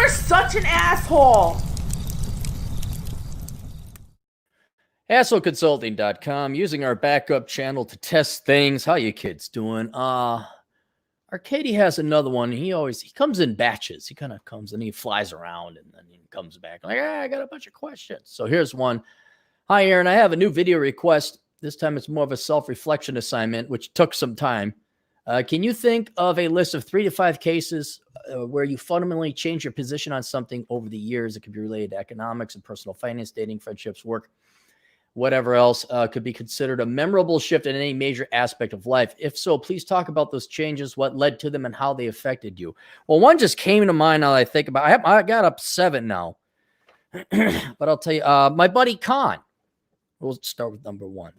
You're such an asshole. AssholeConsulting.com, using our backup channel to test things. How you kids doing? Arkady has another one. He comes in batches. He kind of comes and he flies around and then he comes back like, I got a bunch of questions. So here's one. Hi, Aaron. I have a new video request. This time it's more of a self-reflection assignment, which took some time. Can you think of a list of 3 to 5 cases where you fundamentally change your position on something over the years? It could be related to economics and personal finance, dating, friendships, work, whatever else could be considered a memorable shift in any major aspect of life. If so, please talk about those changes, what led to them, and how they affected you. Well, one just came to mind now that I think about it. I got up 7 now. But I'll tell you, my buddy Khan. We'll start with number 1.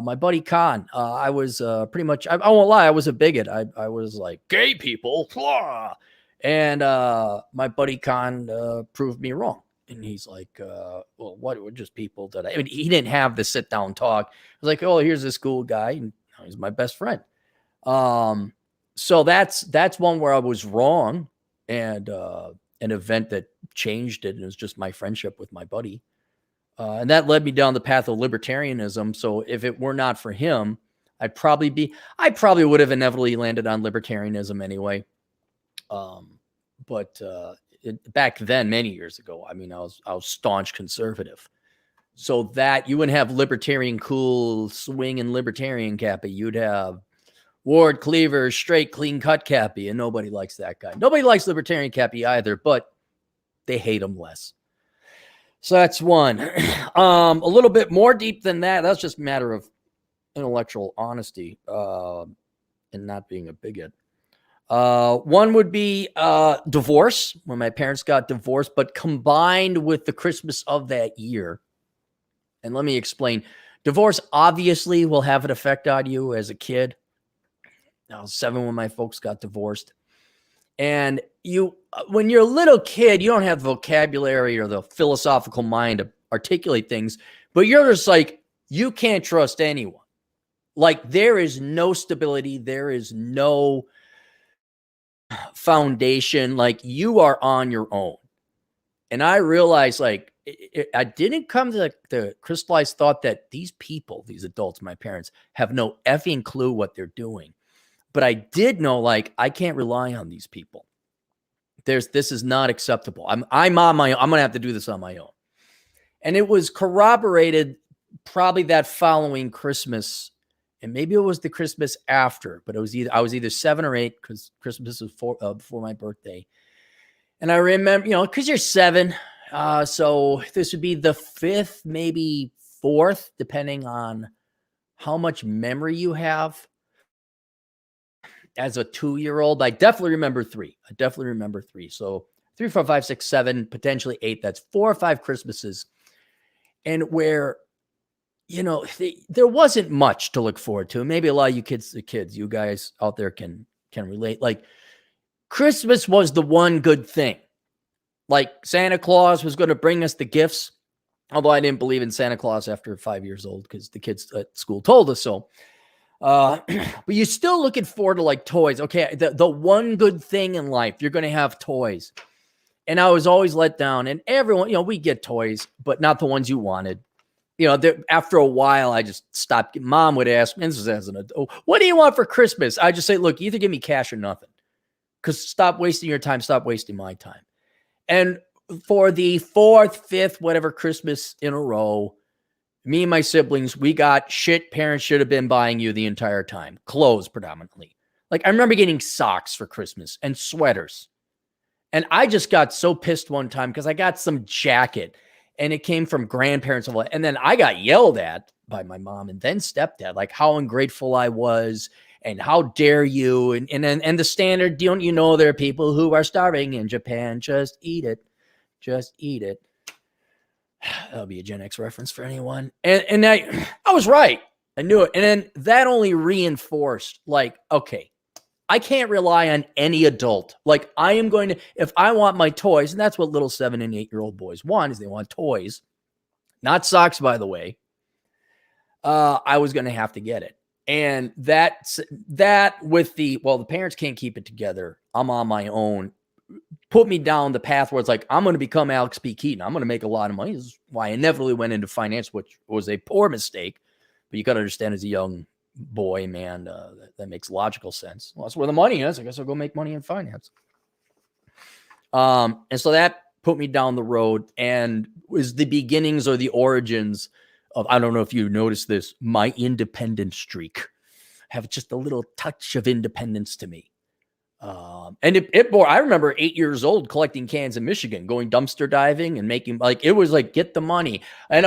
My buddy Khan, I was pretty much, I won't lie, I was a bigot. I was like, gay people. Blah. And my buddy Khan proved me wrong. And he's like, well, what were just people that I mean, he didn't have the sit down talk. He was like, oh, here's this cool guy. And he's my best friend. So that's one where I was wrong, and an event that changed it. And it was just my friendship with my buddy. And that led me down the path of libertarianism. So if it were not for him, I probably would have inevitably landed on libertarianism anyway. Back then, many years ago, I mean, I was staunch conservative. So that you wouldn't have libertarian cool swing and libertarian Cappy. You'd have Ward Cleaver, straight, clean cut Cappy, and nobody likes that guy. Nobody likes libertarian Cappy either, but they hate him less. So that's one. A little bit more deep than that. That's just a matter of intellectual honesty and not being a bigot. One would be divorce, when my parents got divorced, but combined with the Christmas of that year. And let me explain. Divorce obviously will have an effect on you as a kid. I was 7 when my folks got divorced. And when you're a little kid, you don't have the vocabulary or the philosophical mind to articulate things, but you're just like, you can't trust anyone. Like, there is no stability. There is no foundation. Like, you are on your own. And I realized, like, I didn't come to the crystallized thought that these people, these adults, my parents, have no effing clue what they're doing. But I did know, like, I can't rely on these people. This is not acceptable. I'm on my own. I'm going to have to do this on my own. And it was corroborated probably that following Christmas. And maybe it was the Christmas after, but I was either 7 or 8 because Christmas was before my birthday. And I remember, because you're 7. So this would be the 5th, maybe 4th, depending on how much memory you have. As a 2-year-old, I definitely remember 3. So 3, 4, 5, 6, 7, potentially 8. That's 4 or 5 Christmases. And where, there wasn't much to look forward to. Maybe a lot of you kids, you guys out there can relate. Like, Christmas was the one good thing. Like, Santa Claus was going to bring us the gifts. Although I didn't believe in Santa Claus after 5 years old because the kids at school told us so. But you're still looking forward to, like, toys. Okay, the one good thing in life, you're going to have toys. And I was always let down. And everyone, we get toys, but not the ones you wanted. After a while, I just stopped. Mom would ask me, this is as an adult, what do you want for Christmas? I just say, look, either give me cash or nothing. Because stop wasting your time, stop wasting my time. And for the 4th, 5th, whatever Christmas in a row, me and my siblings, we got shit parents should have been buying you the entire time. Clothes predominantly. Like, I remember getting socks for Christmas and sweaters. And I just got so pissed one time because I got some jacket and it came from grandparents. And then I got yelled at by my mom and then stepdad, like how ungrateful I was and how dare you. And the standard, don't you know there are people who are starving in Japan? Just eat it. Just eat it. That'll be a Gen X reference for anyone. And I was right. I knew it. And then that only reinforced, like, okay, I can't rely on any adult. Like, I am going to, if I want my toys, and that's what little 7 and 8-year-old boys want, is they want toys, not socks, by the way. I was going to have to get it. And that with the parents can't keep it together. I'm on my own. put me down the path where it's like, I'm going to become Alex P. Keaton. I'm going to make a lot of money. This is why I inevitably went into finance, which was a poor mistake. But you got to understand, as a young boy, man, that makes logical sense. Well, that's where the money is. I guess I'll go make money in finance. And so that put me down the road and was the beginnings or the origins of, I don't know if you noticed this, my independent streak. Have just a little touch of independence to me. And it bore, I remember 8 years old collecting cans in Michigan, going dumpster diving and making, like, it was like, get the money. And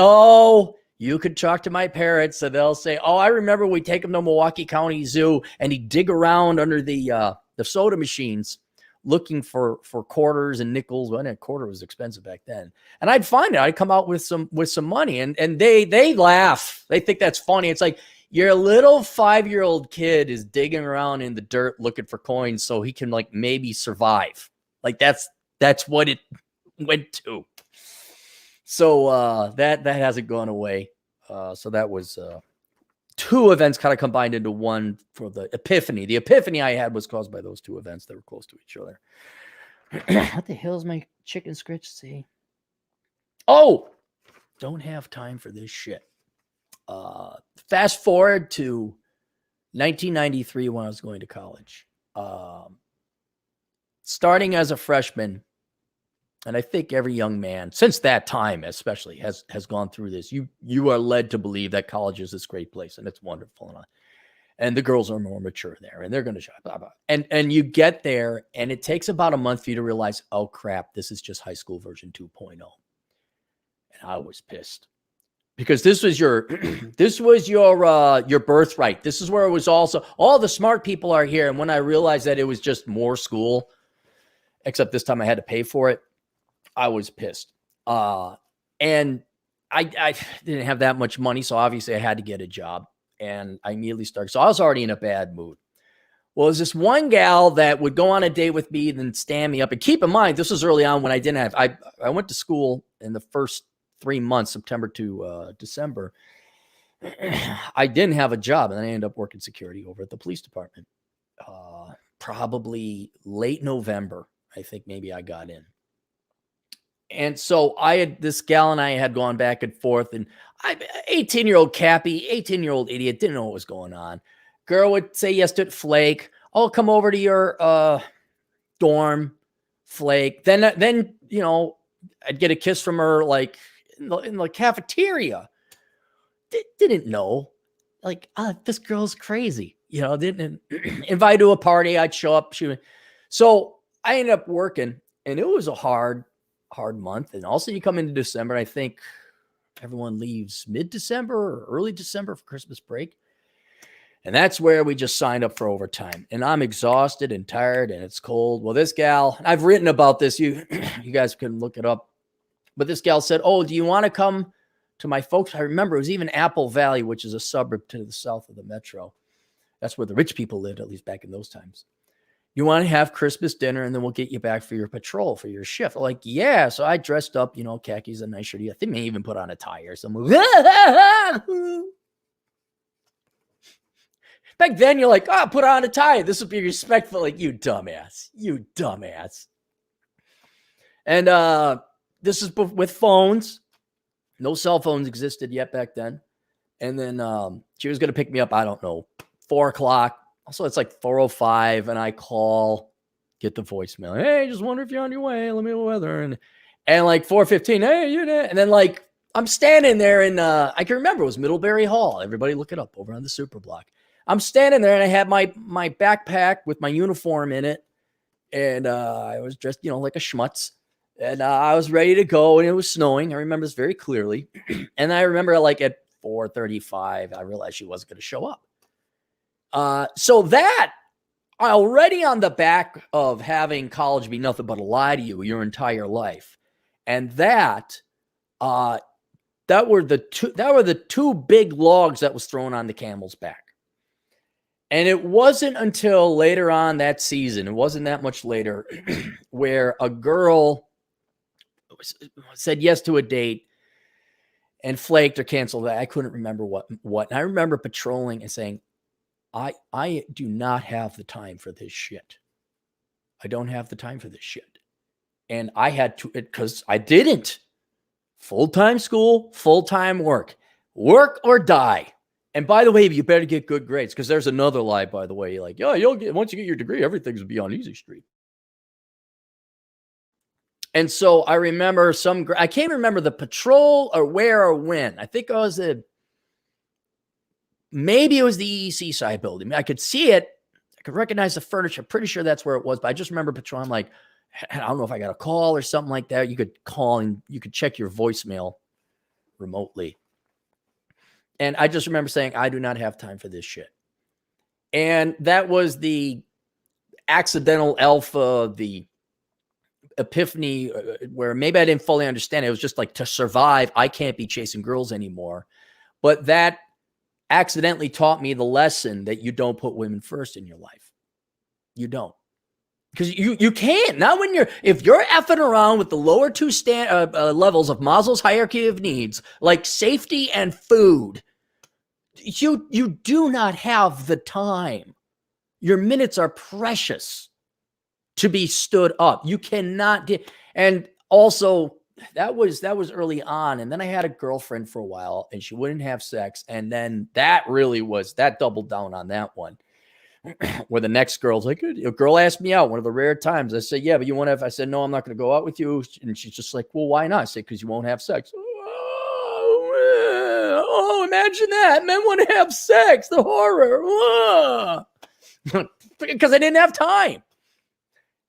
you could talk to my parents, so they'll say, I remember we take them to Milwaukee County Zoo and he'd dig around under the soda machines looking for quarters and nickels. Well, a quarter was expensive back then. And I'd find it. I'd come out with some money, and they laugh. They think that's funny. It's like, your little 5-year-old kid is digging around in the dirt looking for coins so he can, like, maybe survive. Like, that's what it went to. So that hasn't gone away. So that was two events kind of combined into one for the epiphany. The epiphany I had was caused by those two events that were close to each other. What the hell is my chicken scratch say? Don't have time for this shit. Fast forward to 1993 when I was going to college. Starting as a freshman, and I think every young man since that time especially has gone through this. You are led to believe that college is this great place and it's wonderful, and the girls are more mature there and they're going to shop, blah, blah. And you get there and it takes about a month for you to realize, oh crap, this is just high school version 2.0. And I was pissed. Because this was your birthright. This is where it was also, all the smart people are here. And when I realized that it was just more school, except this time I had to pay for it, I was pissed. And I didn't have that much money, so obviously I had to get a job. And I immediately started. So I was already in a bad mood. Well, there's this one gal that would go on a date with me and then stand me up. And keep in mind, this was early on when I didn't have, I went to school in the first 3 months, September to December. I didn't have a job, and then I ended up working security over at the police department. Probably late November, I think maybe I got in. And so this gal and I had gone back and forth, and 18-year-old Cappy, 18-year-old idiot, didn't know what was going on. Girl would say yes to flake. I'll come over to your dorm, flake. Then I'd get a kiss from her, like, in the cafeteria. Didn't know, like, this girl's crazy, didn't invite to a party. I'd show up. So I ended up working, and it was a hard month. And also you come into December, and I think everyone leaves mid-December or early December for Christmas break. And that's where we just signed up for overtime. And I'm exhausted and tired, and it's cold. Well, this gal, I've written about this. You guys can look it up. But this gal said, do you want to come to my folks? I remember it was even Apple Valley, which is a suburb to the south of the metro. That's where the rich people lived, at least back in those times. You want to have Christmas dinner, and then we'll get you back for your patrol, for your shift. I'm like, yeah. So I dressed up, khakis, a nice shirt. I think they even put on a tie or something. Back then, you're like, put on a tie. This would be respectful. Like, you dumbass. And this is with phones. No cell phones existed yet back then. And then she was going to pick me up, I don't know, 4 o'clock. Also, it's like 4:05, and I call, get the voicemail. Hey, just wonder if you're on your way. Let me know the weather. And like 4:15, hey, you know. And then, like, I'm standing there in, I can remember it was Middlebury Hall. Everybody look it up, over on the Super Block. I'm standing there, and I had my backpack with my uniform in it. And I was dressed, like a schmutz. And I was ready to go, and it was snowing. I remember this very clearly. And I remember, like, at 4:35, I realized she wasn't going to show up. So that, already on the back of having college be nothing but a lie to you your entire life. And that were the two big logs that was thrown on the camel's back. And it wasn't until later on that season, it wasn't that much later, where a girl said yes to a date and flaked or canceled that. I couldn't remember what. And I remember patrolling and saying, I do not have the time for this shit. I don't have the time for this shit. And I had to, because I didn't. Full-time school, full-time work or die. And by the way, you better get good grades, because there's another lie, by the way. Like, you'll get, once you get your degree, everything's gonna be on easy street. And so I remember I can't remember the patrol or where or when. I think maybe it was the EEC side building. I could see it. I could recognize the furniture. Pretty sure that's where it was, but I just remember patrol. I'm like, I don't know if I got a call or something like that. You could call and you could check your voicemail remotely. And I just remember saying, I do not have time for this shit. And that was the accidental alpha, the epiphany, where maybe I didn't fully understand it. It was just like, to survive, I can't be chasing girls anymore. But that accidentally taught me the lesson that you don't put women first in your life. You don't. Because you can't. Not when if you're effing around with the lower two levels of Maslow's hierarchy of needs, like safety and food, you do not have the time. Your minutes are precious to be stood up. You cannot. And also, that was early on. And then I had a girlfriend for a while, and she wouldn't have sex. And then that doubled down on that one. Where the next girl's like, a girl asked me out one of the rare times. I said, yeah, but you want to have, I said, no, I'm not going to go out with you. And she's just like, well, why not? I said, because you won't have sex. Oh, imagine that. Men want to have sex. The horror. Because I didn't have time.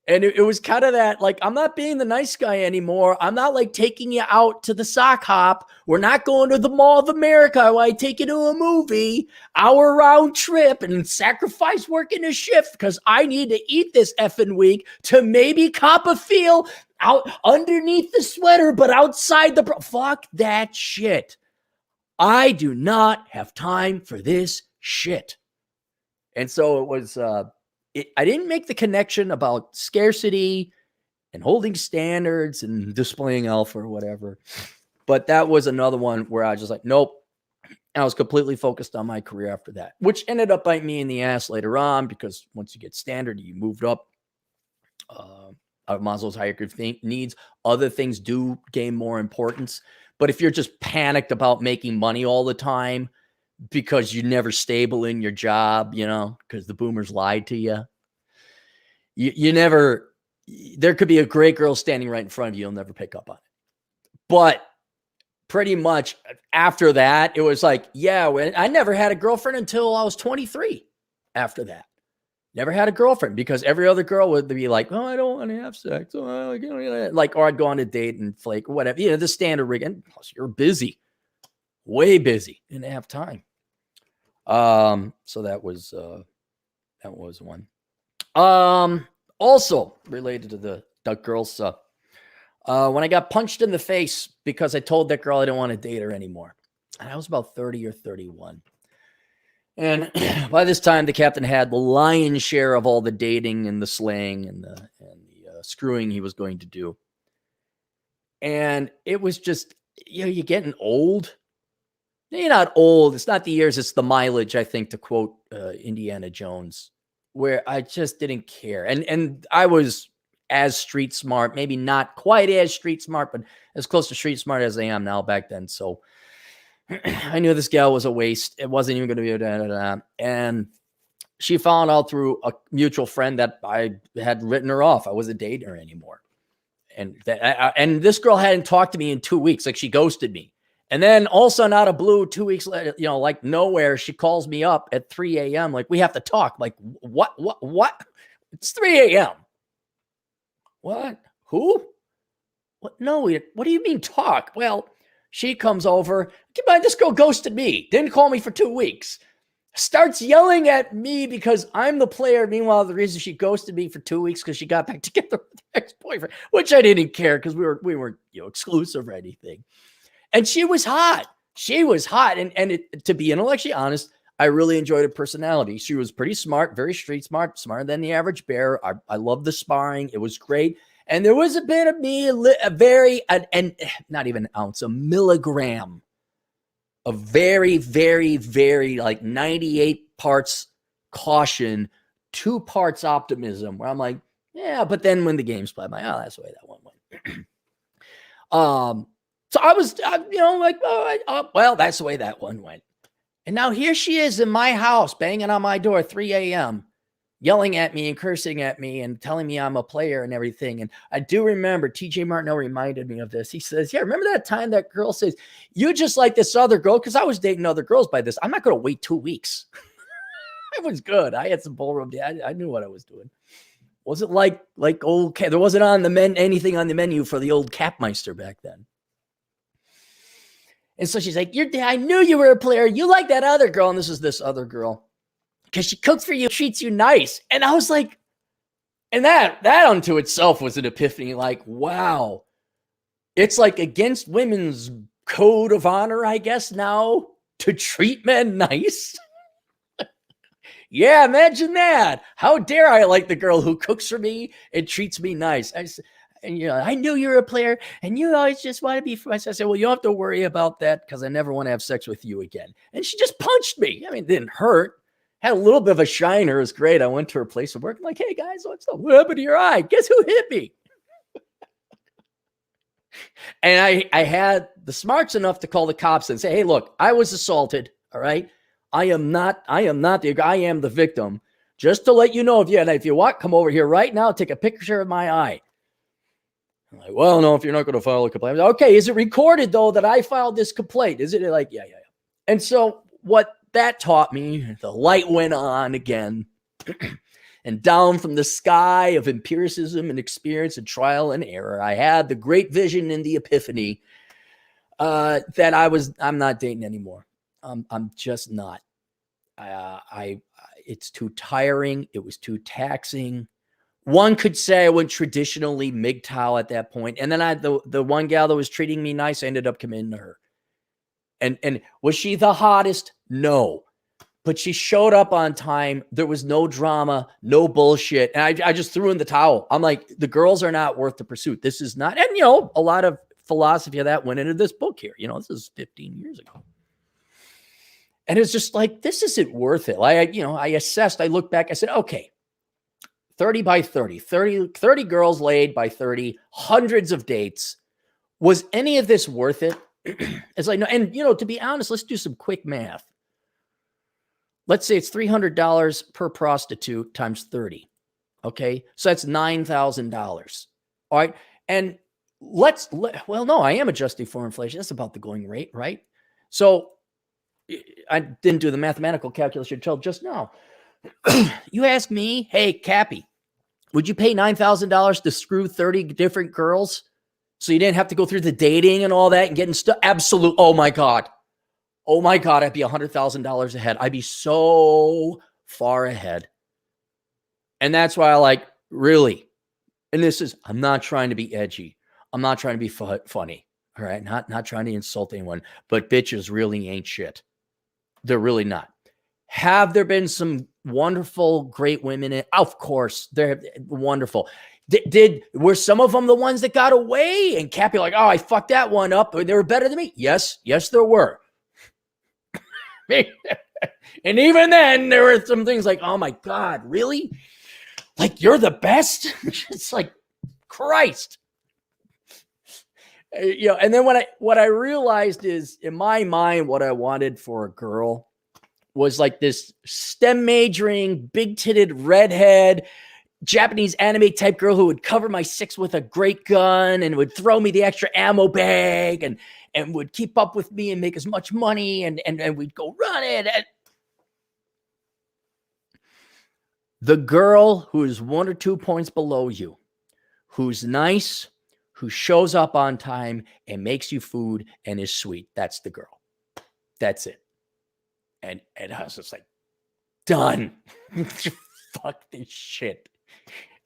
And it was kind of that, like, I'm not being the nice guy anymore. I'm not like taking you out to the sock hop. We're not going to the Mall of America where I take you to a movie, hour round trip, and sacrifice working a shift because I need to eat this effing week to maybe cop a feel out underneath the sweater, but outside the, fuck that shit. I do not have time for this shit. And so it was, I didn't make the connection about scarcity and holding standards and displaying alpha or whatever. But that was another one where I was just like, nope. And I was completely focused on my career after that, which ended up biting me in the ass later on, because once you get standard, you moved up Maslow's hierarchy of needs. Other things do gain more importance. But if you're just panicked about making money all the time, because you're never stable in your job, because the boomers lied to you. You never, there could be a great girl standing right in front of you. You'll never pick up on it. But pretty much after that, it was like, yeah, I never had a girlfriend until I was 23 after that. Never had a girlfriend, because every other girl would be like, oh, I don't want to have sex. Oh, like, or I'd go on a date and flake or whatever. The standard rig. And plus, you're busy. Way busy. Didn't have time. So that was one. Also related to the girl stuff. When I got punched in the face because I told that girl I didn't want to date her anymore. And I was about 30 or 31. And by this time, the captain had the lion's share of all the dating and the slaying and the screwing he was going to do. And it was just, you're getting old. You're not old. It's not the years. It's the mileage, I think, to quote Indiana Jones, where I just didn't care. And I was as street smart, maybe not quite as street smart, but as close to street smart as I am now back then. So I knew this gal was a waste. It wasn't even going to be a And she found out through a mutual friend that I had written her off. I wasn't dating her anymore. And and this girl hadn't talked to me in 2 weeks. Like, she ghosted me. And then also, out of blue, 2 weeks later, like nowhere, she calls me up at 3 a.m. Like, we have to talk. Like, what? It's 3 a.m. What? Who? What? No, what do you mean talk? Well, she comes over. Keep in mind, this girl ghosted me. Didn't call me for 2 weeks. Starts yelling at me because I'm the player. Meanwhile, the reason she ghosted me for 2 weeks because she got back together with her ex-boyfriend, which I didn't care because we weren't exclusive or anything. And she was hot. She was hot. And to be intellectually honest, I really enjoyed her personality. She was pretty smart, very street smart, smarter than the average bear. I loved the sparring. It was great. And there was a bit of me, and not even an ounce, a milligram of very, very, very, like 98 parts caution, 2 parts optimism, where I'm like, yeah, but then when the game's played, I'm like, oh, that's the way that one went. So I was, like, well, that's the way that one went. And now here she is in my house, banging on my door, 3 a.m., yelling at me and cursing at me and telling me I'm a player and everything. And I do remember TJ Martinell reminded me of this. He says, yeah, remember that time that girl says, you just like this other girl? Because I was dating other girls by this. I'm not going to wait 2 weeks. It was good. I had some ballroom. I knew what I was doing. Wasn't like old, there wasn't anything on the menu for the old Capmeister back then. And so she's like, I knew you were a player. You like that other girl. And this is this other girl. Because she cooks for you, treats you nice. And I was like, and that unto itself was an epiphany. Like, wow. It's like against women's code of honor, I guess, now to treat men nice. Yeah, imagine that. How dare I like the girl who cooks for me and treats me nice. I knew you were a player and you always just want to be friends. I said, well, you don't have to worry about that because I never want to have sex with you again. And she just punched me. I mean, it didn't hurt. Had a little bit of a shiner. It was great. I went to her place of work. I'm like, hey, guys, what's up? What happened to your eye? Guess who hit me? And I had the smarts enough to call the cops and say, hey, look, I was assaulted. All right. I am the victim. Just to let you know, if you want, come over here right now, take a picture of my eye. I'm like, well, no, if you're not going to file a complaint. Like, okay, is it recorded though that I filed this complaint? Is it like, yeah. And so what that taught me, the light went on again. And down from the sky of empiricism and experience and trial and error, I had the great vision and the epiphany that I'm not dating anymore. I'm just not. It's too tiring. It was too taxing. One could say I went traditionally MGTOW at that point. And then the one gal that was treating me nice, I ended up committing to her. And was she the hottest? No. But she showed up on time. There was no drama, no bullshit. And I just threw in the towel. I'm like, the girls are not worth the pursuit. This is not. And, a lot of philosophy of that went into this book here. This is 15 years ago. And it's just like, this isn't worth it. I assessed, I looked back, I said, okay, 30 by 30 girls laid by 30, hundreds of dates. Was any of this worth it? It's like, no. And, to be honest, let's do some quick math. Let's say it's $300 per prostitute times 30. Okay. So that's $9,000. All right. And no, I am adjusting for inflation. That's about the going rate, right? So I didn't do the mathematical calculation until just now. You ask me, hey, Cappy, would you pay $9,000 to screw 30 different girls so you didn't have to go through the dating and all that and getting stuff? Absolute. Oh my God, I'd be $100,000 ahead. I'd be so far ahead. And that's why I like, really, and I'm not trying to be edgy. I'm not trying to be funny. All right. Not trying to insult anyone, but bitches really ain't shit. They're really not. Have there been some wonderful, great women? Of course, they're wonderful. Were some of them the ones that got away? And Cappy like, oh, I fucked that one up. They were better than me. Yes, there were. And even then, there were some things like, oh my God, really? Like, you're the best? It's like, Christ. And then what I realized is, in my mind, what I wanted for a girl was like this STEM majoring, big titted redhead, Japanese anime type girl who would cover my six with a great gun and would throw me the extra ammo bag and would keep up with me and make as much money and we'd go run it. And the girl who is 1 or 2 points below you, who's nice, who shows up on time and makes you food and is sweet. That's the girl. That's it. And I was just like, done. Fuck this shit.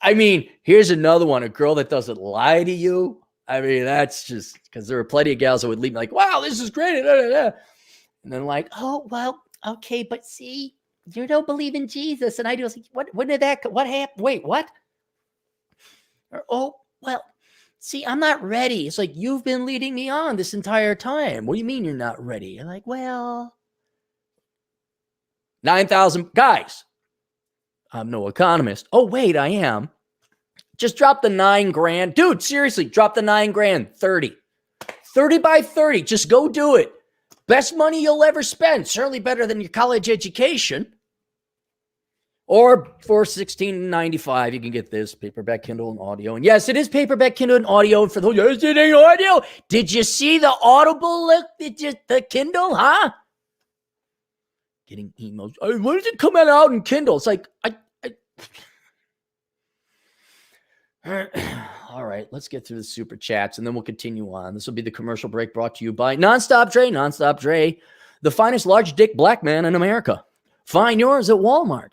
I mean, here's another one, a girl that doesn't lie to you. I mean, that's just because there were plenty of gals that would leave me like, wow, this is great. And then like, oh, well, okay, but see, you don't believe in Jesus. And I was like, what happened? Wait, what? Or, oh, well, see, I'm not ready. It's like, you've been leading me on this entire time. What do you mean you're not ready? You're like, well, 9,000 guys. I'm no economist. Oh, wait, I am. Just drop the $9,000. Dude, seriously, drop the $9,000. 30. 30 by 30. Just go do it. Best money you'll ever spend. Certainly better than your college education. Or for $16.95, you can get this paperback, Kindle, and audio. And yes, it is paperback, Kindle, and audio. And for those, yes, it ain't audio. Did you see the Audible look? The Kindle, huh? Getting emails. When does it come out in Kindle? It's like, all right, let's get through the super chats, and then we'll continue on. This will be the commercial break brought to you by Nonstop Dre. Nonstop Dre, the finest large dick black man in America. Find yours at Walmart.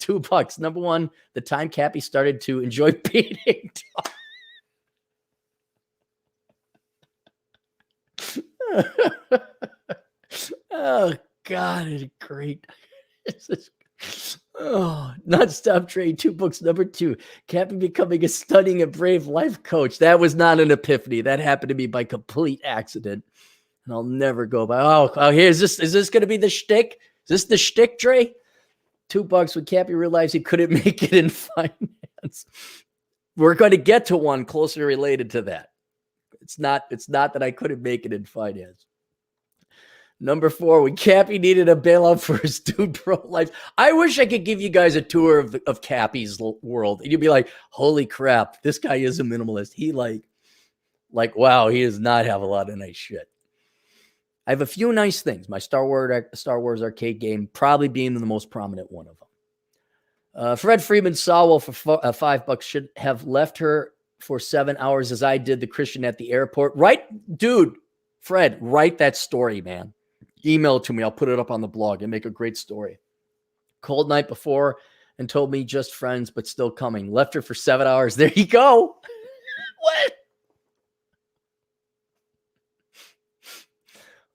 $2. Number one, the time Cappy started to enjoy beating Oh, God, it's great. Nonstop trade. $2. Number two, Cappy becoming a stunning and brave life coach. That was not an epiphany. That happened to me by complete accident. And I'll never go by. Oh, here, is this going to be the shtick? Is this the shtick, Dre? $2 when Cappy realized he couldn't make it in finance. We're going to get to one closely related to that. It's not that I couldn't make it in finance. Number 4, when Cappy needed a bailout for his dude pro life. I wish I could give you guys a tour of Cappy's world. And you'd be like, holy crap, this guy is a minimalist. He wow, he does not have a lot of nice shit. I have a few nice things. My Star Wars arcade game probably being the most prominent one of them. Fred Freeman Sowell for $5 should have left her for 7 hours as I did the Christian at the airport. Right, dude, Fred, write that story, man. Email it to me. I'll put it up on the blog and make a great story. Cold night before and told me just friends, but still coming. Left her for 7 hours. There you go. What?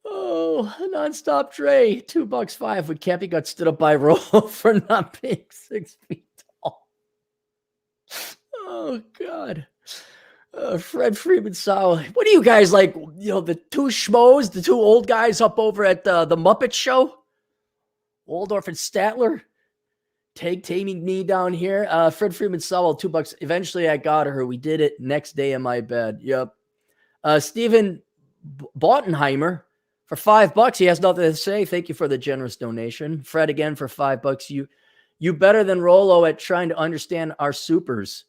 Oh, Nonstop Dre, $2.05 when Cappy got stood up by Rolo for not being 6 feet tall. Oh, God. Fred Freeman Sowell. What do you guys like? The two schmoes, the two old guys up over at the Muppet Show? Waldorf and Statler? Taming me down here. Fred Freeman Sowell, $2. Eventually, I got her. We did it next day in my bed. Yep. Stephen Bottenheimer. For $5, he has nothing to say. Thank you for the generous donation. Fred again for $5. You better than Rolo at trying to understand our supers.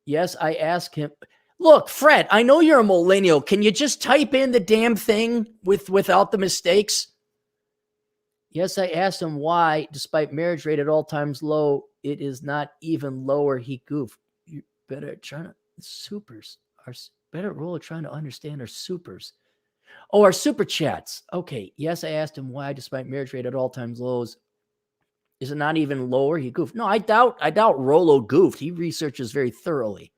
Yes, I asked him. Look, Fred, I know you're a millennial. Can you just type in the damn thing without the mistakes? Yes, I asked him why, despite marriage rate at all times low, it is not even lower. He goofed. You better trying to supers. Better Rolo trying to understand our supers. Oh, our super chats. Okay. Yes, I asked him why, despite marriage rate at all times lows, is it not even lower? He goofed. No, I doubt Rolo goofed. He researches very thoroughly.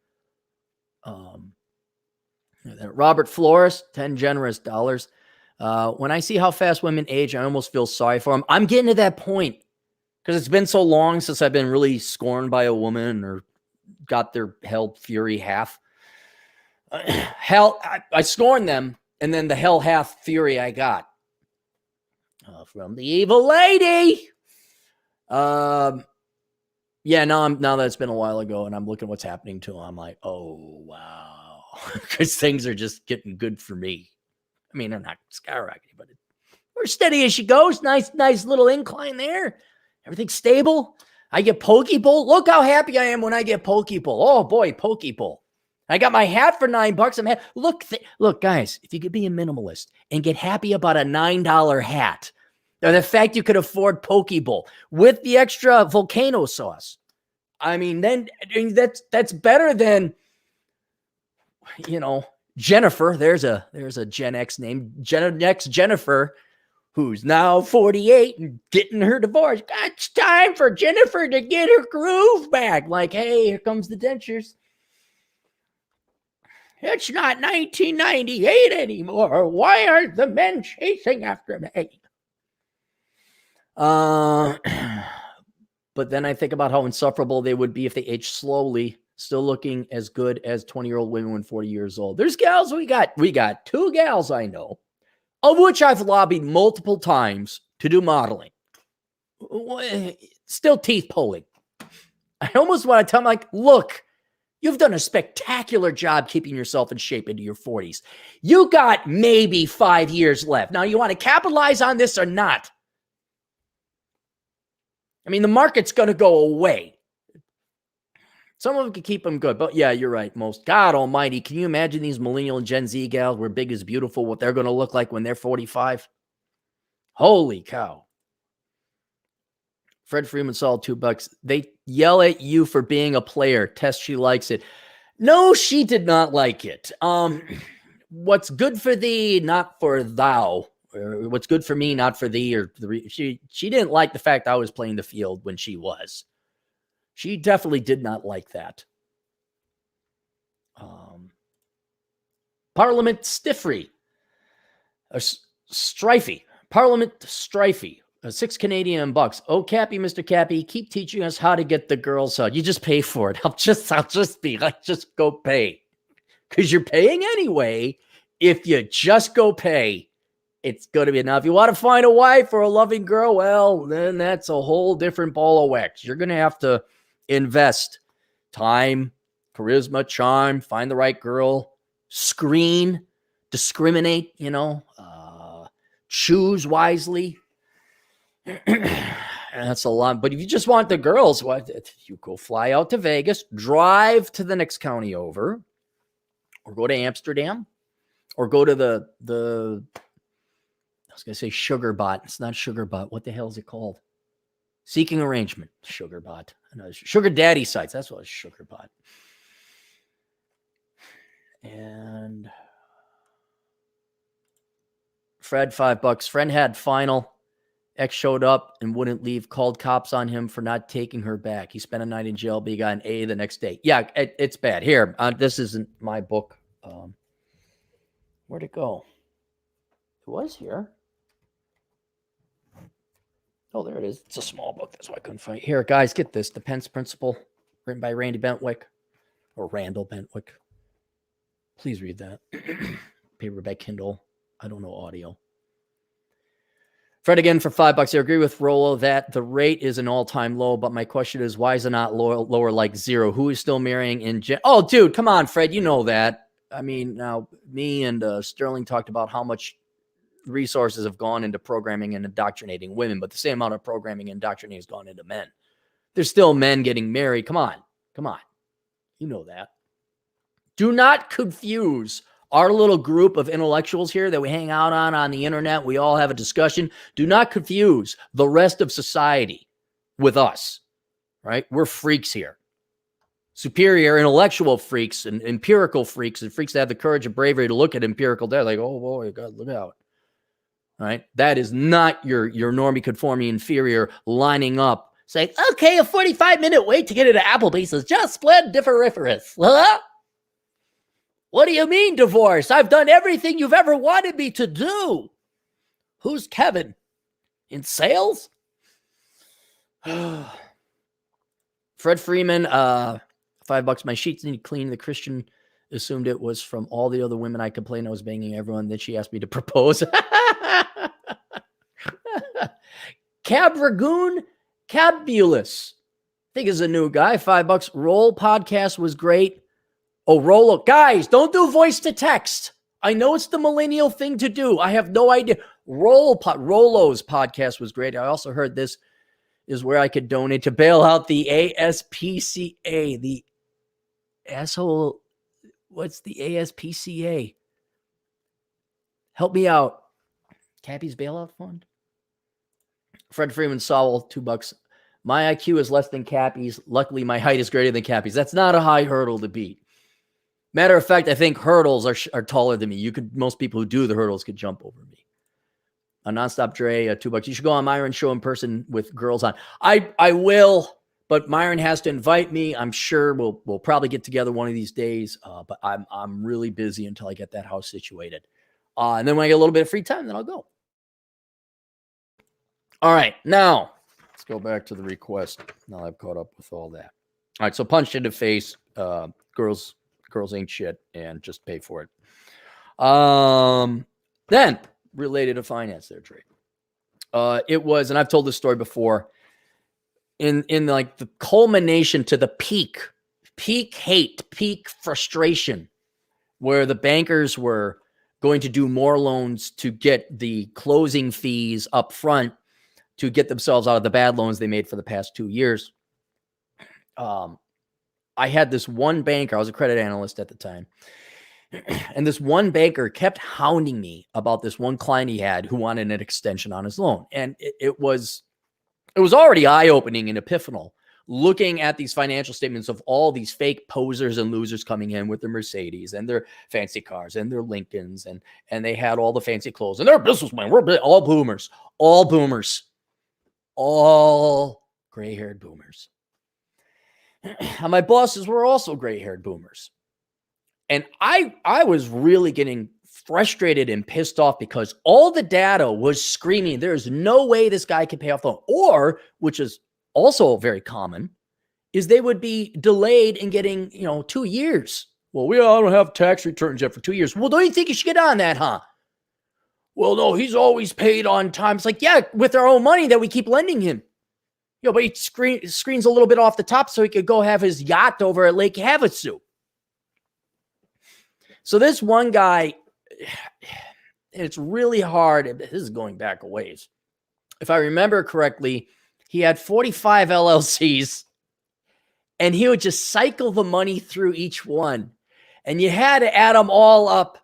Robert Flores, $10 generous dollars. When I see how fast women age, I almost feel sorry for them. I'm getting to that point because it's been so long since I've been really scorned by a woman or got their hell fury half. Hell, I scorned them. And then the hell half fury I got from the evil lady. Now that it's been a while ago and I'm looking what's happening to him, I'm like, oh, wow. Because things are just getting good for me. I mean, they're not skyrocketing, but we're steady as she goes. Nice little incline there. Everything's stable. I get Pokeball. Look how happy I am when I get Pokeball. Oh, boy, Pokeball. I got my hat for $9. I'm look, guys, if you could be a minimalist and get happy about a $9 hat, or the fact you could afford Pokeball with the extra volcano sauce, I mean, then that's better than, Jennifer. There's a Gen X name, Gen X Jennifer, who's now 48 and getting her divorce. It's time for Jennifer to get her groove back. Like, hey, here comes the dentures. It's not 1998 anymore. Why aren't the men chasing after me? But then I think about how insufferable they would be if they aged slowly, still looking as good as 20-year-old women when 40 years old. There's gals, we got 2 gals I know, of which I've lobbied multiple times to do modeling. Still teeth pulling. I almost want to tell him, like, look, you've done a spectacular job keeping yourself in shape into your 40s. You got maybe 5 years left. Now, you want to capitalize on this or not? I mean, the market's going to go away. Some of them can keep them good, but yeah, you're right. Most. God almighty, can you imagine these millennial and Gen Z gals were big as beautiful, what they're going to look like when they're 45? Holy cow. Fred Freeman saw $2. They yell at you for being a player. Tess, she likes it. No, she did not like it. What's good for thee, not for thou. Or what's good for me, not for thee. Or she didn't like the fact I was playing the field when she was. She definitely did not like that. Parliament Stiffrey. Strifey. Parliament Strifey. 6 Canadian bucks. Oh, Cappy, Mr. Cappy, keep teaching us how to get the girls out. You just pay for it. I'll just be like, just go pay. Because you're paying anyway. If you just go pay, it's going to be enough. If you want to find a wife or a loving girl, well, then that's a whole different ball of wax. You're going to have to invest time, charisma, charm, find the right girl, screen, discriminate, choose wisely. That's a lot. But if you just want the girls, you go fly out to Vegas, drive to the next county over, or go to Amsterdam, or go to the I was going to say sugar bot. It's not sugar bot. What the hell is it called? Seeking arrangement. Sugar bot. Sugar daddy sites. That's what it's sugar bot. And Fred, $5. Friend had final. Ex showed up and wouldn't leave, called cops on him for not taking her back. He spent a night in jail, but he got an A the next day. Yeah, it's bad. Here, this isn't my book. Where'd it go? It was here. Oh, there it is. It's a small book. That's why I couldn't find it. Here, guys, get this. The Pence Principle, written by Randy Bentwick, or Randall Bentwick. Please read that. Paperback Kindle. I don't know audio. Fred again for $5. I agree with Rollo that the rate is an all-time low, but my question is, why is it not lower like zero? Who is still marrying in Oh, dude, come on, Fred. You know that. I mean, now, me and Sterling talked about how much resources have gone into programming and indoctrinating women, but the same amount of programming and indoctrinating has gone into men. There's still men getting married. Come on. You know that. Do not confuse our little group of intellectuals here that we hang out on the internet. We all have a discussion. Do not confuse the rest of society with us, right? We're freaks here. Superior intellectual freaks and empirical freaks and freaks that have the courage and bravery to look at empirical data like, oh boy, God, look out. Right? That is not your normie conforming inferior lining up saying, okay, a 45-minute wait to get into Applebee's is just splendiferous. Huh? What do you mean divorce? I've done everything you've ever wanted me to do. Who's Kevin? In sales? Fred Freeman, $5. My sheets need clean. The Christian assumed it was from all the other women I complained I was banging everyone. Then she asked me to propose. Cab Ragoon, Cabulous. I think is a new guy. $5. Roll podcast was great. Oh, Rollo. Guys, don't do voice to text. I know it's the millennial thing to do. I have no idea. Rollo's podcast was great. I also heard this is where I could donate to bail out the ASPCA. The asshole. What's the ASPCA? Help me out. Cappy's bailout fund? Fred Freeman Sowell, $2. My IQ is less than Cappy's. Luckily, my height is greater than Cappy's. That's not a high hurdle to beat. Matter of fact, I think hurdles are taller than me. Most people who do the hurdles could jump over me. A Nonstop Dre, $2. You should go on Myron's show in person with girls on. I will, but Myron has to invite me. I'm sure we'll probably get together one of these days. But I'm really busy until I get that house situated. And then when I get a little bit of free time, then I'll go. All right, now let's go back to the request. Now I've caught up with all that. All right, so punched in the face, girls ain't shit, and just pay for it. Then related to finance there, Trey. It was, and I've told this story before. in like the culmination to the peak hate, peak frustration, where the bankers were going to do more loans to get the closing fees up front to get themselves out of the bad loans they made for the past 2 years. I had this one banker, I was a credit analyst at the time, and this one banker kept hounding me about this one client he had who wanted an extension on his loan. And it was already eye-opening and epiphanal looking at these financial statements of all these fake posers and losers coming in with their Mercedes and their fancy cars and their Lincolns, and they had all the fancy clothes and they're businessmen. We're all boomers, all gray-haired boomers. And my bosses were also gray-haired boomers. And I was really getting frustrated and pissed off because all the data was screaming, there's no way this guy can pay off the loan. Or, which is also very common, is they would be delayed in getting, 2 years. Well, I don't have tax returns yet for 2 years. Well, don't you think you should get on that, huh? Well, no, he's always paid on time. It's like, yeah, with our own money that we keep lending him. But he screens a little bit off the top so he could go have his yacht over at Lake Havasu. So this one guy, and it's really hard. This is going back a ways. If I remember correctly, he had 45 LLCs, and he would just cycle the money through each one. And you had to add them all up,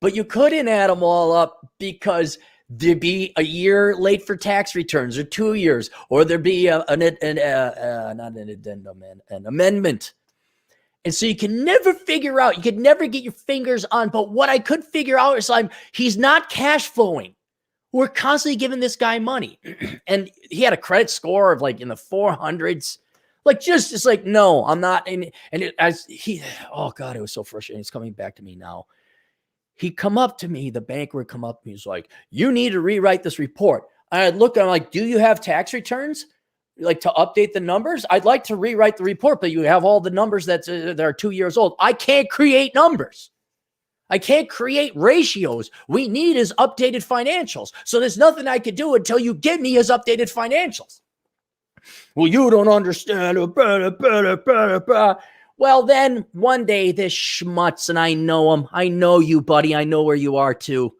but you couldn't add them all up because there'd be a year late for tax returns, or 2 years, or there'd be not an addendum, an amendment. And so you can never figure out, you could never get your fingers on. But what I could figure out is he's not cash flowing. We're constantly giving this guy money. And he had a credit score of like in the 400s. Like it's like, no, I'm not. Oh God, it was so frustrating. It's coming back to me now. He'd come up to me, the banker would come up to me. He's like, you need to rewrite this report. I'd look at him like, do you have tax returns? Like to update the numbers? I'd like to rewrite the report, but you have all the numbers that are 2 years old. I can't create numbers. I can't create ratios. We need his updated financials. So there's nothing I could do until you give me his updated financials. Well, you don't understand. Well, then one day this schmutz, and I know him. I know you, buddy. I know where you are too.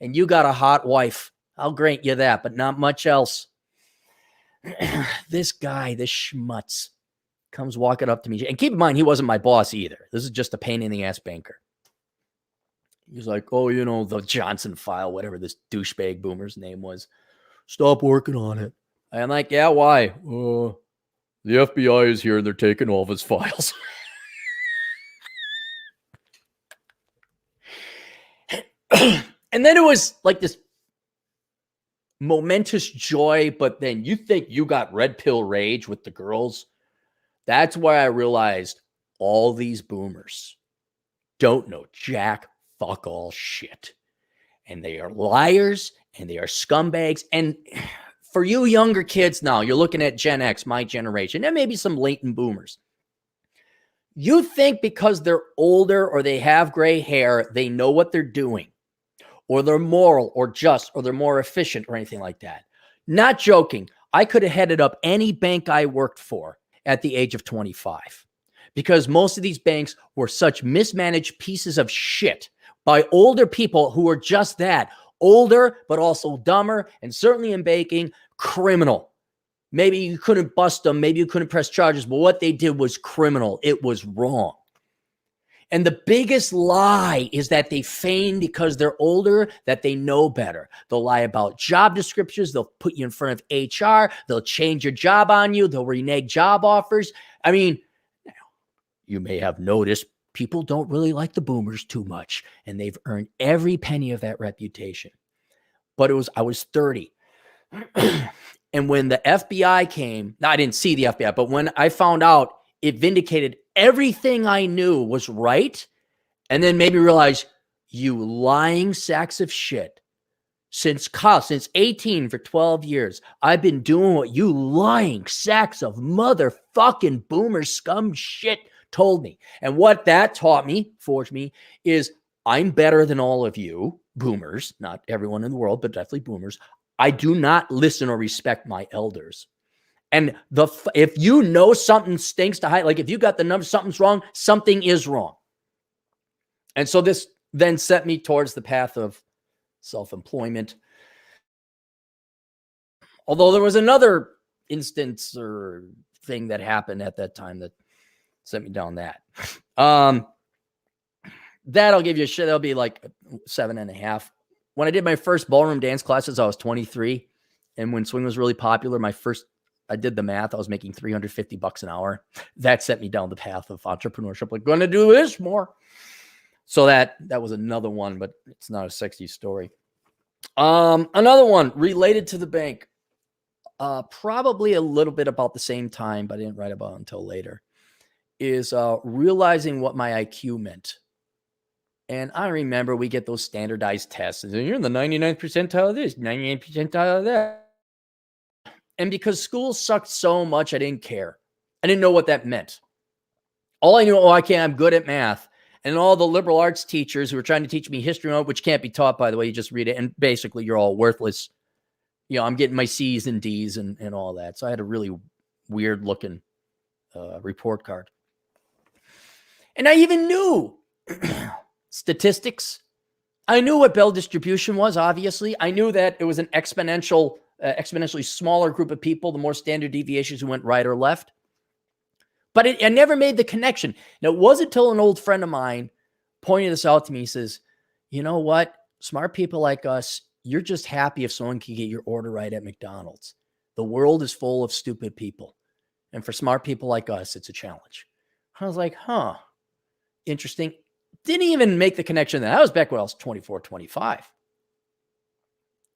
And you got a hot wife. I'll grant you that, but not much else. This guy, this schmutz, comes walking up to me. And keep in mind, he wasn't my boss either. This is just a pain in the ass banker. He's like, oh, the Johnson file, whatever this douchebag boomer's name was. Stop working on it. I'm like, yeah, why? The FBI is here and they're taking all of his files. And then it was like this momentous joy, but then you think you got red pill rage with the girls. That's why I realized all these boomers don't know jack fuck all shit. And they are liars and they are scumbags. And for you younger kids now, you're looking at Gen X, my generation, and maybe some latent boomers. You think because they're older or they have gray hair, they know what they're doing, or they're moral or just, or they're more efficient or anything like that. Not joking. I could have headed up any bank I worked for at the age of 25 because most of these banks were such mismanaged pieces of shit by older people who were just that, older, but also dumber, and certainly in banking, criminal. Maybe you couldn't bust them. Maybe you couldn't press charges, but what they did was criminal. It was wrong. And the biggest lie is that they feign because they're older that they know better. They'll lie about job descriptions. They'll put you in front of HR. They'll change your job on you. They'll renege job offers. I mean, you may have noticed people don't really like the boomers too much, and they've earned every penny of that reputation. But I was 30. And when the FBI came, I didn't see the FBI, but when I found out, it vindicated everything I knew was right. And then made me realize, you lying sacks of shit. Since 18 for 12 years, I've been doing what you lying sacks of motherfucking boomer scum shit told me. And what that taught me, forged me, is I'm better than all of you boomers, not everyone in the world, but definitely boomers. I do not listen or respect my elders. And if you know something stinks to hide, like if you got the number, something's wrong, something is wrong. And so this then set me towards the path of self-employment. Although there was another instance or thing that happened at that time that sent me down that. That I'll give you a shit. That'll be like 7.5. When I did my first ballroom dance classes, I was 23. And when swing was really popular, I did the math. I was making $350 an hour. That set me down the path of entrepreneurship. Like, going to do this more. So that was another one, but it's not a sexy story. Another one related to the bank. Probably a little bit about the same time, but I didn't write about it until later, is realizing what my IQ meant. And I remember we get those standardized tests. And you're in the 99th percentile of this, 98th percentile of that. And because school sucked so much, I didn't care. I didn't know what that meant. All I knew, I'm good at math. And all the liberal arts teachers who were trying to teach me history, which can't be taught, by the way, you just read it. And basically, you're all worthless. I'm getting my C's and D's and all that. So I had a really weird looking report card. And I even knew statistics. I knew what Bell distribution was, obviously. I knew that it was an exponentially smaller group of people, the more standard deviations who went right or left. But I never made the connection. Now, it wasn't until an old friend of mine pointed this out to me. He says, you know what? Smart people like us, you're just happy if someone can get your order right at McDonald's. The world is full of stupid people. And for smart people like us, it's a challenge. I was like, interesting. Didn't even make the connection. That was back when I was 24, 25.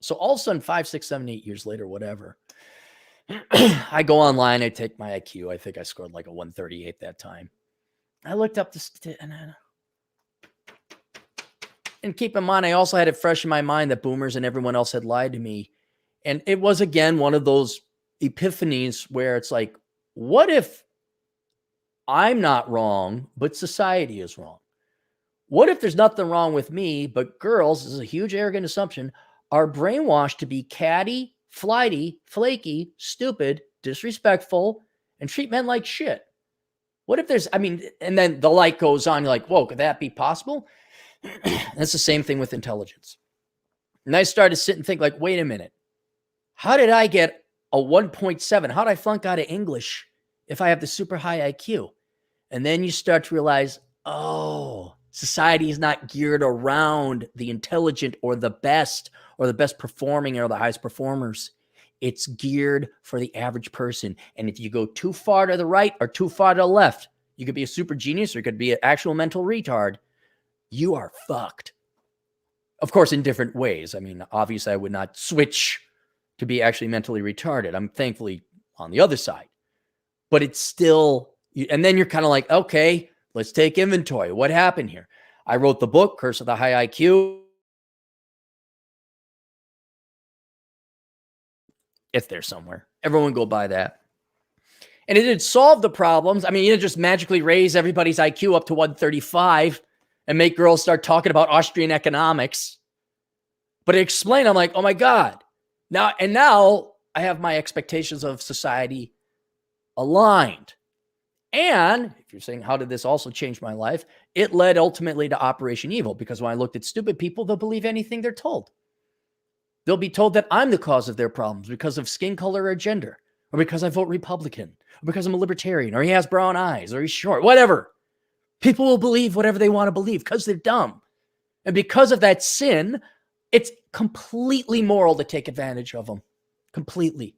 So all of a sudden, 5, 6, 7, 8 years later, whatever, I go online, I take my IQ. I think I scored like a 138 that time. I looked up and keep in mind, I also had it fresh in my mind that boomers and everyone else had lied to me. And it was, again, one of those epiphanies where it's like, what if I'm not wrong, but society is wrong? What if there's nothing wrong with me, but girls, this is a huge arrogant assumption, are brainwashed to be catty, flighty, flaky, stupid, disrespectful, and treat men like shit? What if there's, and then the light goes on. You're like, whoa, could that be possible? That's the same thing with intelligence. And I started to sit and think like, wait a minute. How did I get a 1.7? How did I flunk out of English if I have the super high IQ? And then you start to realize, society is not geared around the intelligent or the best performing or the highest performers. It's geared for the average person. And if you go too far to the right or too far to the left, you could be a super genius or you could be an actual mental retard. You are fucked. Of course, in different ways. Obviously, I would not switch to be actually mentally retarded. I'm thankfully on the other side. But it's still, and then you're kind of like, okay, let's take inventory. What happened here? I wrote the book, Curse of the High IQ. It's there somewhere. Everyone go buy that. And it did solve the problems. You didn't just magically raise everybody's IQ up to 135 and make girls start talking about Austrian economics. But it explained, I'm like, oh my God. Now I have my expectations of society aligned. And if you're saying, how did this also change my life? It led ultimately to Operation Evil, because when I looked at stupid people, they'll believe anything they're told. They'll be told that I'm the cause of their problems because of skin color or gender, or because I vote Republican, or because I'm a libertarian, or he has brown eyes, or he's short, whatever. People will believe whatever they want to believe because they're dumb. And because of that sin, it's completely moral to take advantage of them. Completely.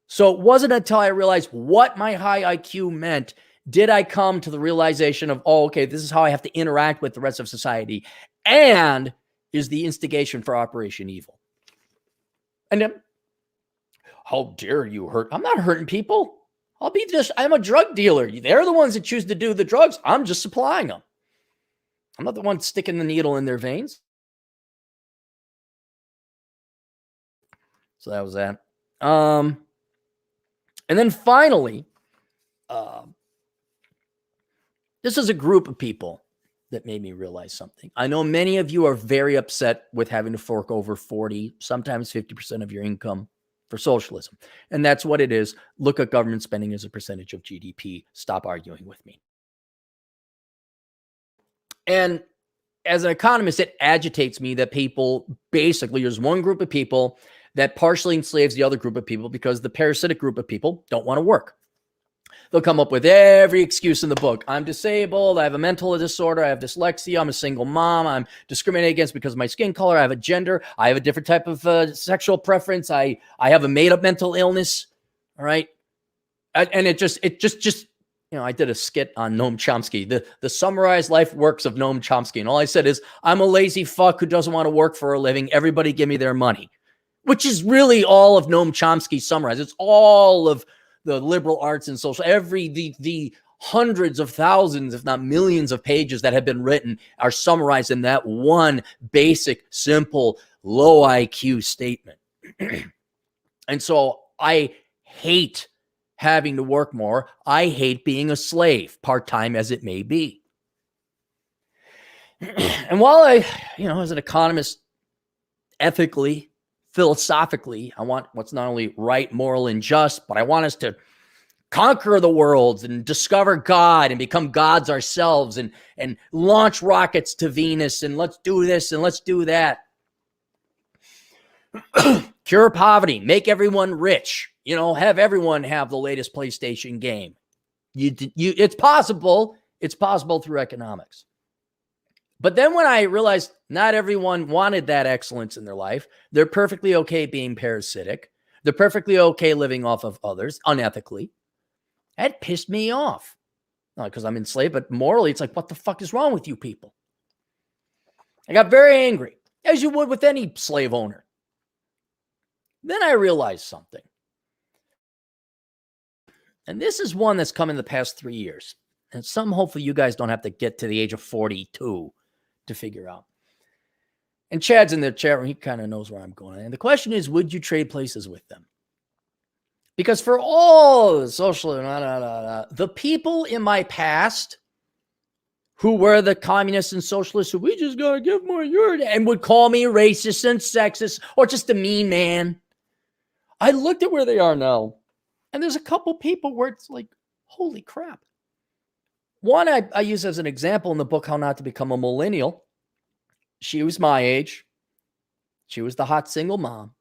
So it wasn't until I realized what my high IQ meant did I come to the realization of, okay, this is how I have to interact with the rest of society, and is the instigation for Operation Evil. And then, how dare you hurt? I'm not hurting people. I'm a drug dealer. They're the ones that choose to do the drugs. I'm just supplying them. I'm not the one sticking the needle in their veins. So that was that. And then finally, this is a group of people that made me realize something. I know many of you are very upset with having to fork over 40, sometimes 50% of your income for socialism. And that's what it is. Look at government spending as a percentage of GDP. Stop arguing with me. And as an economist, it agitates me that people basically, there's one group of people that partially enslaves the other group of people because the parasitic group of people don't want to work. They'll come up with every excuse in the book. I'm disabled. I have a mental disorder. I have dyslexia. I'm a single mom. I'm discriminated against because of my skin color. I have a gender. I have a different type of sexual preference. I have a made up mental illness. All right. And it just, I did a skit on Noam Chomsky, the summarized life works of Noam Chomsky. And all I said is, I'm a lazy fuck who doesn't want to work for a living. Everybody give me their money, which is really all of Noam Chomsky summarized. It's all of the liberal arts and social, the hundreds of thousands, if not millions of pages that have been written are summarized in that one basic, simple, low IQ statement. And so I hate having to work more. I hate being a slave, part-time as it may be. And while I, as an economist, ethically, philosophically, I want what's not only right, moral, and just, but I want us to conquer the world and discover God and become gods ourselves and launch rockets to Venus and let's do this and let's do that. Cure poverty, make everyone rich, have everyone have the latest PlayStation game. It's possible. It's possible through economics. But then when I realized not everyone wanted that excellence in their life, they're perfectly okay being parasitic. They're perfectly okay living off of others unethically. That pissed me off. Not because I'm enslaved, but morally, it's like, what the fuck is wrong with you people? I got very angry, as you would with any slave owner. Then I realized something. And this is one that's come in the past 3 years. And some, hopefully, you guys don't have to get to the age of 42 to figure out. And Chad's in the chat room. He kind of knows where I'm going. And the question is, would you trade places with them? Because for all the social, the people in my past who were the communists and socialists who we just got to give more unity and would call me racist and sexist or just a mean man, I looked at where they are now. And there's a couple people where it's like, holy crap. One I use as an example in the book, How Not to Become a Millennial. She was my age. She was the hot single mom.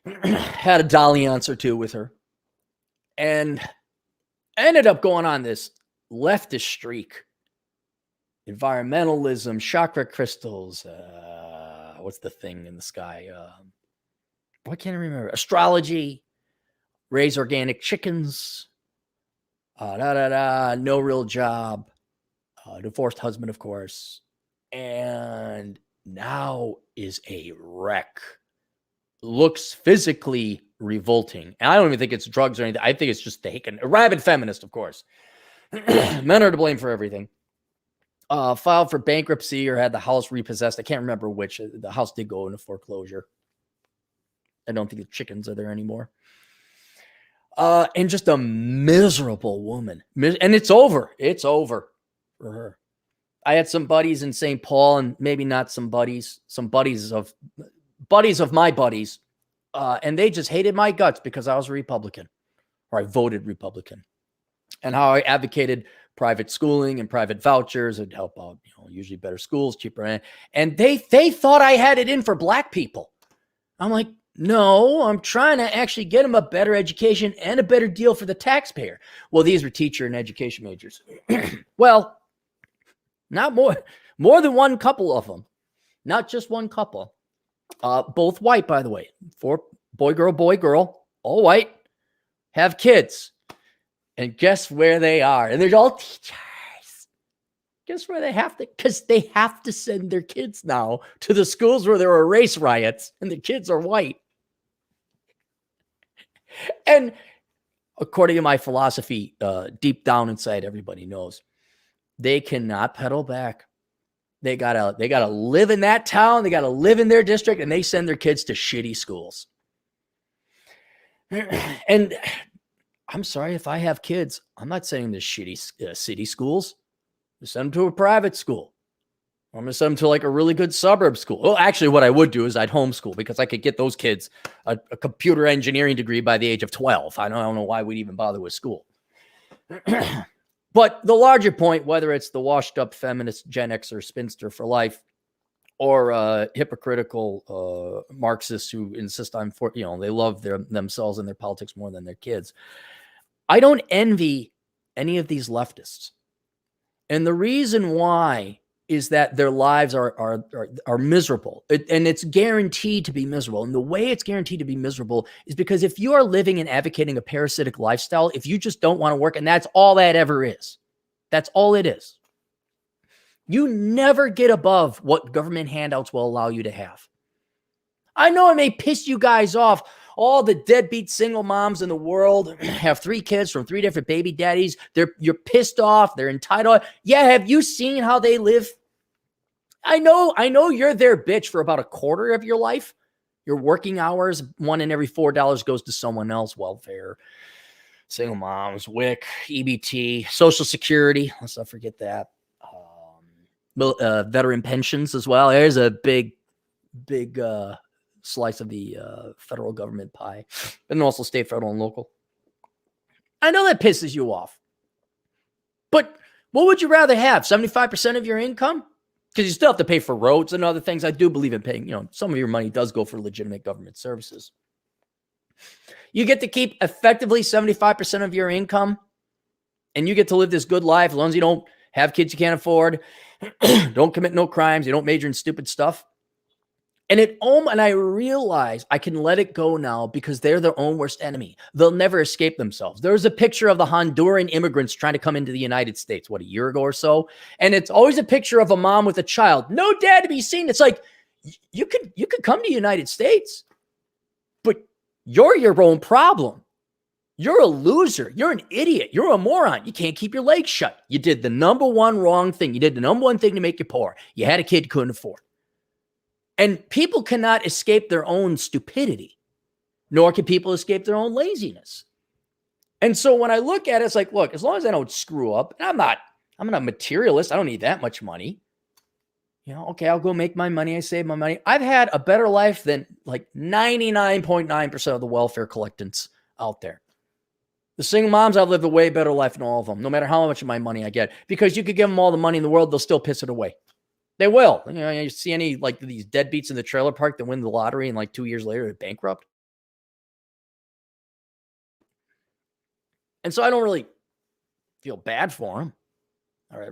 Had a dalliance or two with her. And ended up going on this leftist streak. Environmentalism, chakra crystals. What's the thing in the sky? Why can't I remember? Astrology. Raise organic chickens. No real job. Divorced husband, of course. And now is a wreck. Looks physically revolting. And I don't even think it's drugs or anything. I think it's just taken. A rabid feminist, of course. Men are to blame for everything. Filed for bankruptcy or had the house repossessed. I can't remember which. The house did go into foreclosure. I don't think the chickens are there anymore. And just a miserable woman. And it's over. It's over for her. I had some buddies in St. Paul, and maybe not some buddies of my buddies. And they just hated my guts because I was a Republican, or I voted Republican, and how I advocated private schooling and private vouchers would help out, usually better schools, cheaper. And they thought I had it in for black people. I'm like, no, I'm trying to actually get them a better education and a better deal for the taxpayer. Well, these were teacher and education majors. Well, not more than one couple of them, not just one couple. Both white, by the way. 4 boy, girl, all white, have kids. And guess where they are? And they're all teachers. Guess where they have to? Because they have to send their kids now to the schools where there are race riots and the kids are white. And according to my philosophy, deep down inside, everybody knows they cannot pedal back. They gotta live in that town. They gotta live in their district, and they send their kids to shitty schools. And I'm sorry, if I have kids, I'm not sending them to shitty city schools. Send them to a private school. I'm going to send them to like a really good suburb school. Well, actually, what I would do is I'd homeschool because I could get those kids a computer engineering degree by the age of 12. I don't know why we'd even bother with school. But the larger point, whether it's the washed up feminist Gen X or spinster for life, or hypocritical Marxists who insist on, they love themselves and their politics more than their kids. I don't envy any of these leftists. And the reason why is that their lives are miserable, and it's guaranteed to be miserable. And the way it's guaranteed to be miserable is because if you are living and advocating a parasitic lifestyle, if you just don't want to work, and that's all that ever is, that's all it is. You never get above what government handouts will allow you to have. I know it may piss you guys off. All the deadbeat single moms in the world have 3 kids from 3 different baby daddies. You're pissed off. They're entitled. Yeah, have you seen how they live? I know you're their bitch for about a quarter of your life. Your working hours, 1 in every $4 goes to someone else. Welfare, single moms, WIC, EBT, Social Security. Let's not forget that. Veteran pensions as well. There's a big slice of the federal government pie, and also state, federal, and local. I know that pisses you off, but what would you rather have? 75% of your income? Because you still have to pay for roads and other things. I do believe in paying, some of your money does go for legitimate government services. You get to keep effectively 75% of your income, and you get to live this good life as long as you don't have kids you can't afford, don't commit no crimes, you don't major in stupid stuff. And I realize I can let it go now because they're their own worst enemy. They'll never escape themselves. There's a picture of the Honduran immigrants trying to come into the United States, a year ago or so? And it's always a picture of a mom with a child. No dad to be seen. It's like, you could come to the United States, but you're your own problem. You're a loser. You're an idiot. You're a moron. You can't keep your legs shut. You did the number one wrong thing. You did the number one thing to make you poor. You had a kid you couldn't afford. And people cannot escape their own stupidity, nor can people escape their own laziness. And so when I look at it, it's like, look, as long as I don't screw up, and I'm not a materialist. I don't need that much money. Okay, I'll go make my money. I save my money. I've had a better life than like 99.9% of the welfare collectants out there. The single moms, I've lived a way better life than all of them, no matter how much of my money I get. Because you could give them all the money in the world, they'll still piss it away. They will. You see any like these deadbeats in the trailer park that win the lottery and like 2 years later they're bankrupt? And so I don't really feel bad for them. All right,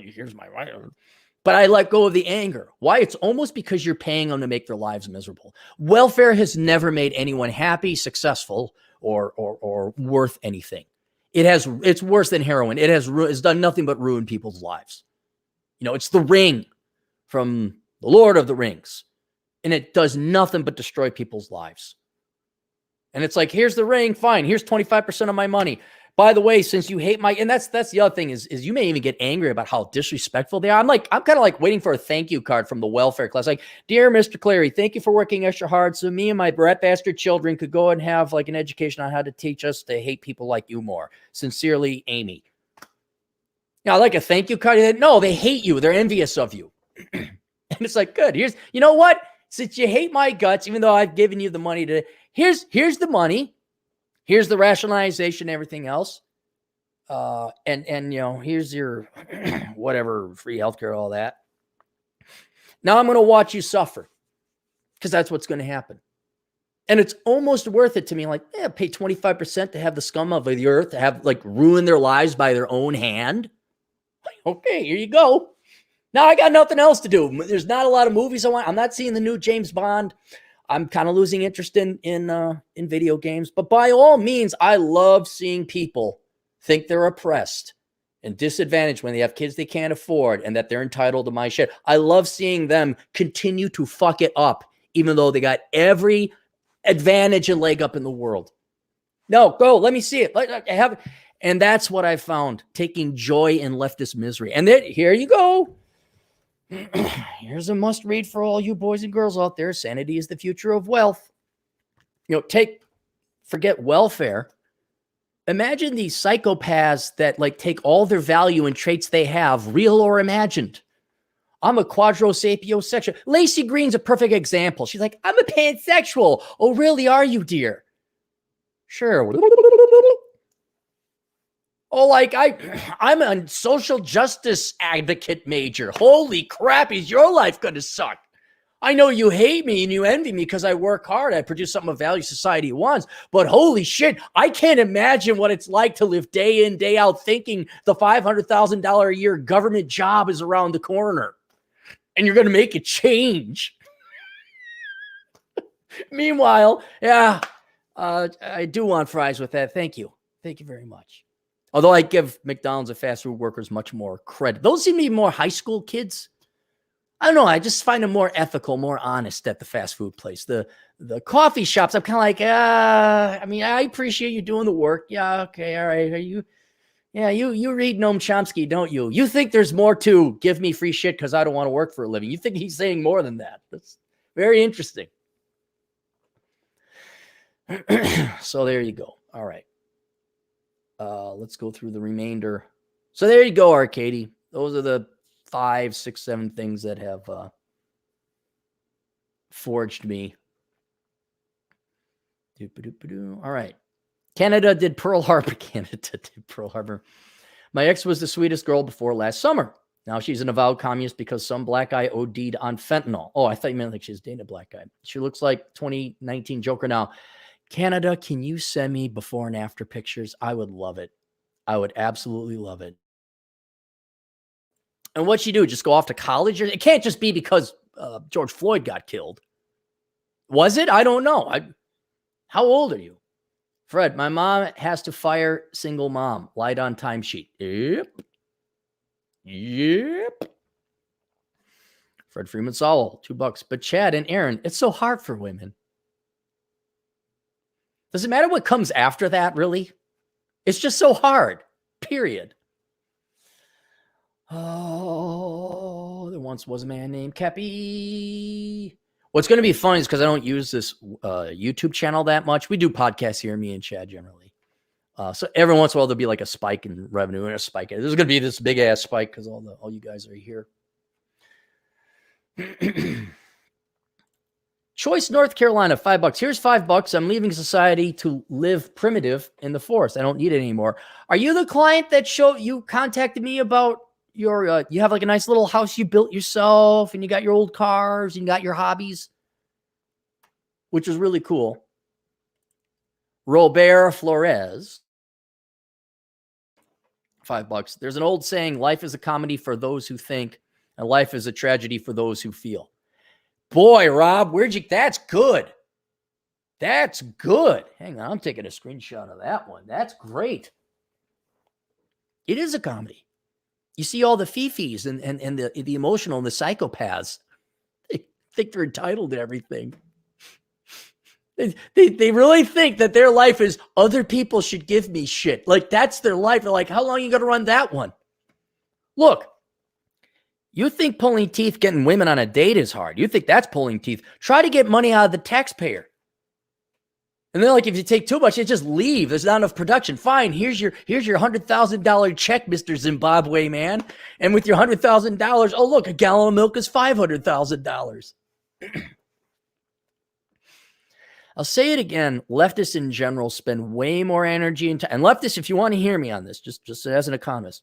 here's my right. But I let go of the anger. Why? It's almost because you're paying them to make their lives miserable. Welfare has never made anyone happy, successful, or worth anything. It's worse than heroin. It's done nothing but ruin people's lives. It's the ring from the Lord of the Rings, and it does nothing but destroy people's lives. And it's like, here's the ring. Fine. Here's 25% of my money. By the way, since you hate and that's the other thing is you may even get angry about how disrespectful they are. I'm kind of like waiting for a thank you card from the welfare class. Like, dear Mr. Clary, thank you for working extra hard so me and my brat bastard children could go and have like an education on how to teach us to hate people like you more. Sincerely, Amy. I like a thank you card. No, they hate you. They're envious of you. And it's like, good. You know what? Since you hate my guts, even though I've given you the money here's the money. Here's the rationalization, everything else. And here's your whatever, free healthcare, all that. Now I'm going to watch you suffer because that's what's going to happen. And it's almost worth it to me. Like, pay 25% to have the scum of the earth to have like ruin their lives by their own hand. Okay, here you go. Now I got nothing else to do. There's not a lot of movies I want. I'm not seeing the new James Bond. I'm kind of losing interest in video games, but by all means, I love seeing people think they're oppressed and disadvantaged when they have kids they can't afford and that they're entitled to my shit. I love seeing them continue to fuck it up, even though they got every advantage and leg up in the world. No, go, let me see it. And that's what I found, taking joy in leftist misery. And then here you go. Here's a must read for all you boys and girls out there. Sanity is the future of wealth. Forget welfare. Imagine these psychopaths that like take all their value and traits they have, real or imagined. I'm a quadrosapiosexual. Lacey Green's a perfect example. She's like, I'm a pansexual. Oh, really? Are you, dear? Sure. Oh, like I'm a social justice advocate major. Holy crap, is your life going to suck? I know you hate me and you envy me because I work hard. I produce something of value society wants. But holy shit, I can't imagine what it's like to live day in, day out thinking the $500,000 a year government job is around the corner and you're going to make a change. Meanwhile, yeah, I do want fries with that. Thank you. Thank you very much. Although I give McDonald's and fast food workers much more credit. Those seem to be more high school kids. I don't know. I just find them more ethical, more honest at the fast food place. The coffee shops, I'm kind of like, I mean, I appreciate you doing the work. Yeah, okay, all right. Are you? Yeah, you read Noam Chomsky, don't you? You think there's more to give me free shit because I don't want to work for a living. You think he's saying more than that. That's very interesting. So there you go. All right. Let's go through the remainder. So there you go, Arkady. Those are the 5, 6, 7 things that have forged me. All right. Canada did Pearl Harbor. Canada did Pearl Harbor. My ex was the sweetest girl before last summer. Now she's an avowed communist because some black guy OD'd on fentanyl. Oh, I thought you meant like she's dating a black guy. She looks like 2019 Joker now. Canada, can you send me before and after pictures? I would love it. I would absolutely love it. And what'd she do? Just go off to college? It can't just be because George Floyd got killed. Was it? I don't know. How old are you? Fred, my mom has to fire single mom. Light on timesheet. Yep. Fred Freeman Sowell, $2. But Chad and Aaron, it's so hard for women. Does it matter what comes after that, really? It's just so hard, period. Oh, there once was a man named Cappy. What's going to be fun is because I don't use this YouTube channel that much. We do podcasts here, me and Chad generally. So every once in a while, there'll be like a spike in revenue and a spike. There's going to be this big ass spike because all you guys are here. Choice, North Carolina, $5. Here's $5. I'm leaving society to live primitive in the forest. I don't need it anymore. Are you the client that you contacted me about your, you have like a nice little house you built yourself and you got your old cars and you got your hobbies, which is really cool. Robert Flores, $5. There's an old saying, life is a comedy for those who think and life is a tragedy for those who feel. Boy, Rob, that's good. That's good. Hang on, I'm taking a screenshot of that one. That's great. It is a comedy. You see all the fifis and the emotional and the psychopaths. They think they're entitled to everything. They really think that their life is other people should give me shit. Like that's their life. They're like, how long are you going to run that one? Look. You think pulling teeth, getting women on a date is hard. You think that's pulling teeth. Try to get money out of the taxpayer. And then like, if you take too much, you just leave. There's not enough production. Fine. Here's your $100,000 check, Mr. Zimbabwe man. And with your $100,000, oh, look, a gallon of milk is $500,000. I'll say it again. Leftists in general spend way more energy and time. And leftists, if you want to hear me on this, just as an economist,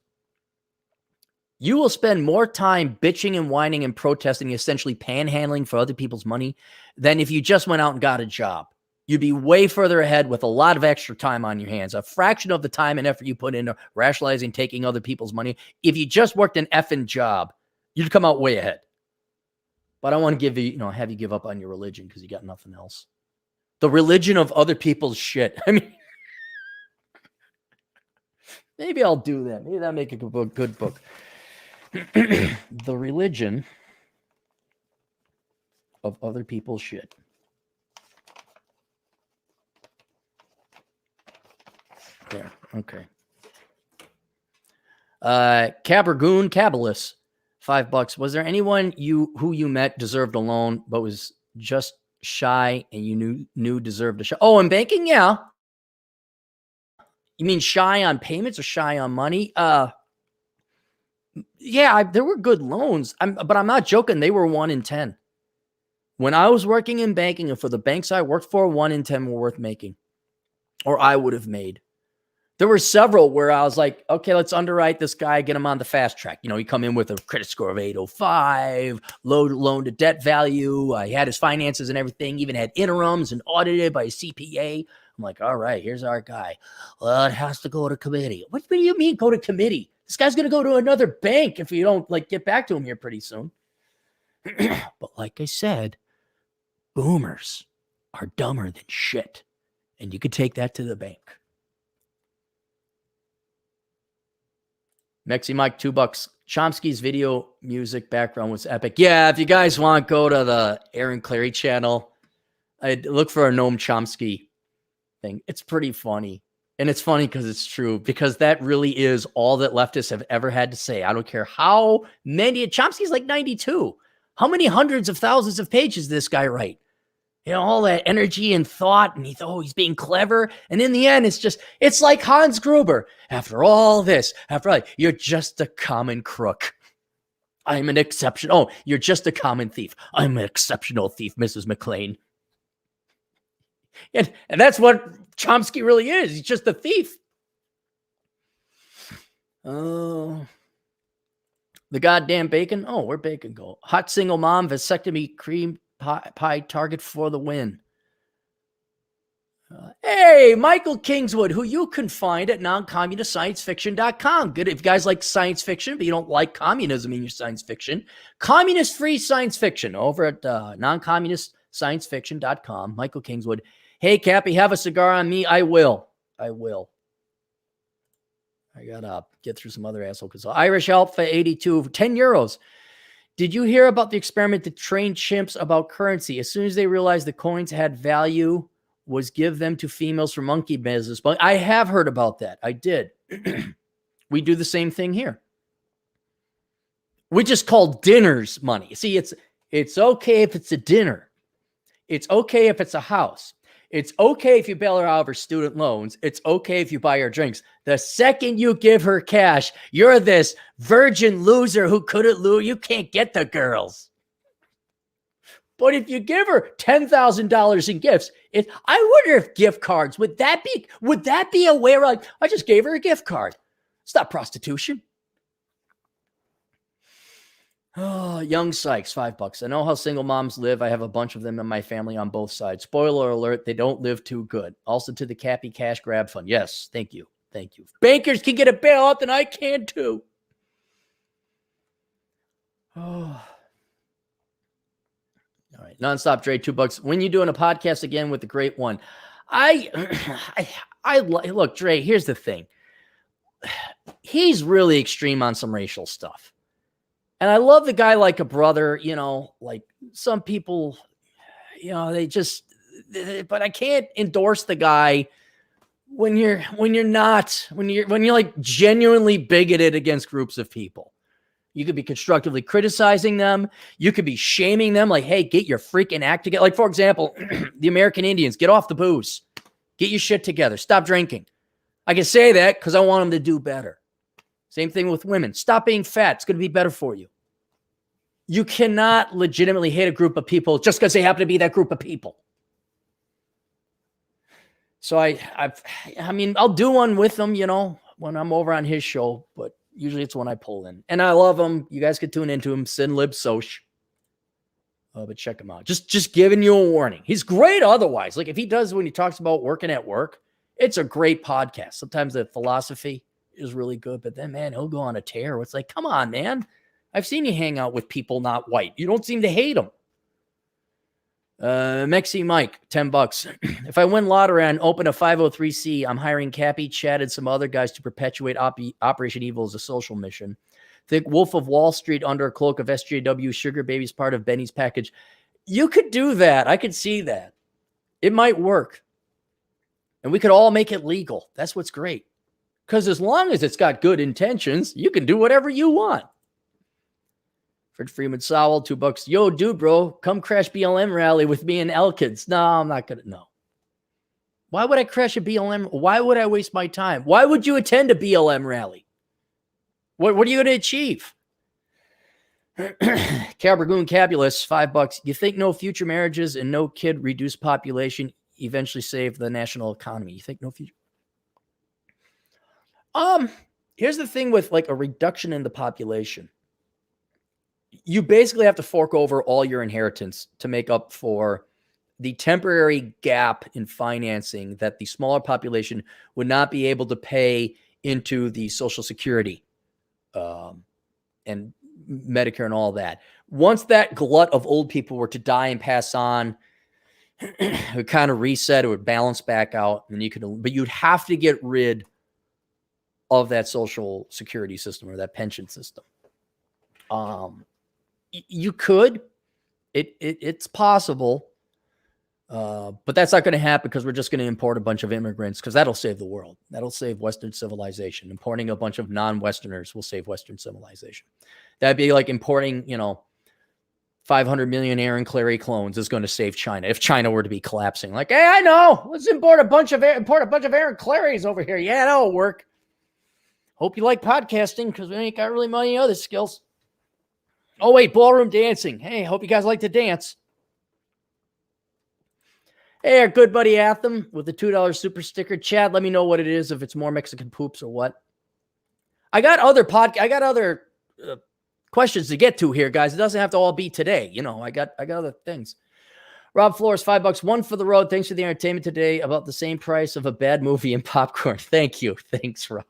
you will spend more time bitching and whining and protesting, essentially panhandling for other people's money than if you just went out and got a job. You'd be way further ahead with a lot of extra time on your hands, a fraction of the time and effort you put into rationalizing taking other people's money. If you just worked an effing job, you'd come out way ahead. But I want to give you, have you give up on your religion because you got nothing else. The religion of other people's shit. I mean, maybe I'll do that. Maybe that'll make a good book. The religion of other people's shit. There. Okay. Cabergoon Cabalist, $5. Was there anyone who you met deserved a loan but was just shy and you knew deserved a shot? Oh, in banking, yeah. You mean shy on payments or shy on money? Yeah, there were good loans. But I'm not joking. They were 1 in 10. When I was working in banking and for the banks I worked for, 1 in 10 were worth making, or I would have made. There were several where I was like, okay, let's underwrite this guy, get him on the fast track. You know, he come in with a credit score of 805, low loan to debt value. He had his finances and everything, even had interims and audited by a CPA. I'm like, all right, here's our guy. Well, it has to go to committee. What do you mean go to committee? This guy's going to go to another bank if you don't like get back to him here pretty soon. But like I said, boomers are dumber than shit. And you could take that to the bank. Mexi Mike, $2. Chomsky's video music background was epic. Yeah, if you guys want, go to the Aaron Clary channel. I'd look for a Noam Chomsky thing. It's pretty funny. And it's funny because it's true, because that really is all that leftists have ever had to say. I don't care how many. Chomsky's like 92. How many hundreds of thousands of pages did this guy write? You know, all that energy and thought, and he's being clever. And in the end, it's like Hans Gruber. After all this, you're just a common crook. I'm an exception. Oh, you're just a common thief. I'm an exceptional thief, Mrs. McLean. And that's what Chomsky really is. He's just a thief. Oh, the goddamn bacon. Oh, where'd bacon go? Hot single mom, vasectomy, cream pie target for the win. Hey, Michael Kingswood, who you can find at noncommunistsciencefiction.com. Good if you guys like science fiction, but you don't like communism in your science fiction. Communist-free science fiction over at noncommunistsciencefiction.com. Michael Kingswood. Hey, Cappy, have a cigar on me? I will. I gotta get through some other asshole. So Irish Alpha 82, 10 euros. Did you hear about the experiment to train chimps about currency? As soon as they realized the coins had value, was give them to females for monkey business. But I have heard about that. I did. We do the same thing here. We just call dinners money. See, it's okay if it's a dinner. It's okay if it's a house. It's okay if you bail her out of her student loans. It's okay if you buy her drinks. The second you give her cash, you're this virgin loser who couldn't lose. You can't get the girls. But if you give her $10,000 in gifts, I wonder if gift cards, would that be a way where I just gave her a gift card? It's not prostitution. Oh, Young Sykes, $5. I know how single moms live. I have a bunch of them in my family on both sides. Spoiler alert, they don't live too good. Also to the Cappy Cash Grab Fund. Yes, thank you. Thank you. Bankers can get a bailout, then I can too. Oh. All right. Nonstop Dre, $2. When you doing a podcast again with the great one? Look, Dre, here's the thing. He's really extreme on some racial stuff. And I love the guy like a brother, like some people, but I can't endorse the guy when you're like genuinely bigoted against groups of people. You could be constructively criticizing them. You could be shaming them like, hey, get your freaking act together. Like, for example, the American Indians, get off the booze. Get your shit together. Stop drinking. I can say that because I want them to do better. Same thing with women. Stop being fat. It's going to be better for you. You cannot legitimately hate a group of people just because they happen to be that group of people. So I'll do one with them, when I'm over on his show, but usually it's when I pull in. And I love him. You guys could tune into him, Sin Lib Soch. But check him out. Just giving you a warning. He's great otherwise. Like if he does when he talks about working at work, it's a great podcast. Sometimes the philosophy is really good, but then, man, he'll go on a tear. It's like, come on, man. I've seen you hang out with people not white. You don't seem to hate them. Mexi Mike, $10. If I win lottery and open a 503c, I'm hiring Cappy, Chad, and some other guys to perpetuate Operation Evil as a social mission. Think Wolf of Wall Street under a cloak of SJW. Sugar Baby's part of Benny's package. You could do that. I could see that. It might work. And we could all make it legal. That's what's great. Because as long as it's got good intentions, you can do whatever you want. Fred Freeman Sowell, $2. Yo, dude, bro, come crash BLM rally with me and Elkids. No, I'm not going to. No. Why would I crash a BLM? Why would I waste my time? Why would you attend a BLM rally? What are you going to achieve? Cabergoon Cabulus, $5. You think no future marriages and no kid reduced population eventually save the national economy? You think no future? Here's the thing with like a reduction in the population. You basically have to fork over all your inheritance to make up for the temporary gap in financing that the smaller population would not be able to pay into the Social Security and Medicare and all that. Once that glut of old people were to die and pass on, it would kind of reset, it would balance back out, and but you'd have to get rid of that Social Security system or that pension system. You could, it's possible, but that's not going to happen because we're just going to import a bunch of immigrants because that'll save the world. That'll save Western civilization. Importing a bunch of non-Westerners will save Western civilization. That'd be like importing, 500 million Aaron Clarey clones is going to save China if China were to be collapsing. Like, hey, I know. Let's import a bunch of Aaron Clareys over here. Yeah, that'll work. Hope you like podcasting because we ain't got really many other skills. Oh, wait, ballroom dancing. Hey, hope you guys like to dance. Hey, our good buddy Atham with the $2 super sticker. Chad, let me know what it is, if it's more Mexican poops or what. I got other questions to get to here, guys. It doesn't have to all be today. I got other things. Rob Flores, $5. One for the road. Thanks for the entertainment today. About the same price of a bad movie and popcorn. Thank you. Thanks, Rob.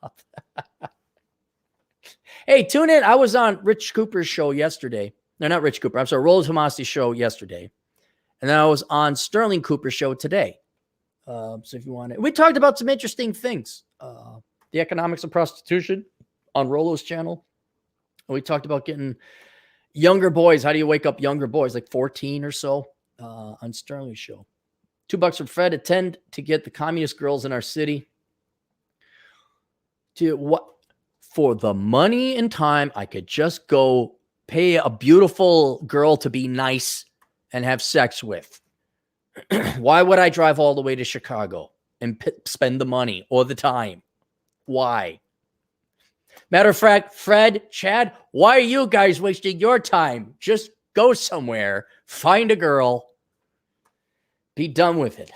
Hey, tune in. I was on Rich Cooper's show yesterday. No, not Rich Cooper. I'm sorry, Roland Tomasi's show yesterday. And then I was on Sterling Cooper's show today. So if you want it. We talked about some interesting things. The economics of prostitution on Rolo's channel. We talked about getting younger boys. How do you wake up younger boys? Like 14 or so on Sterling's show. $2 from Fred. Attend to get the communist girls in our city. To what? For the money and time, I could just go pay a beautiful girl to be nice and have sex with. Why would I drive all the way to Chicago and spend the money or the time? Why? Matter of fact, Fred, Chad, why are you guys wasting your time? Just go somewhere, find a girl, be done with it.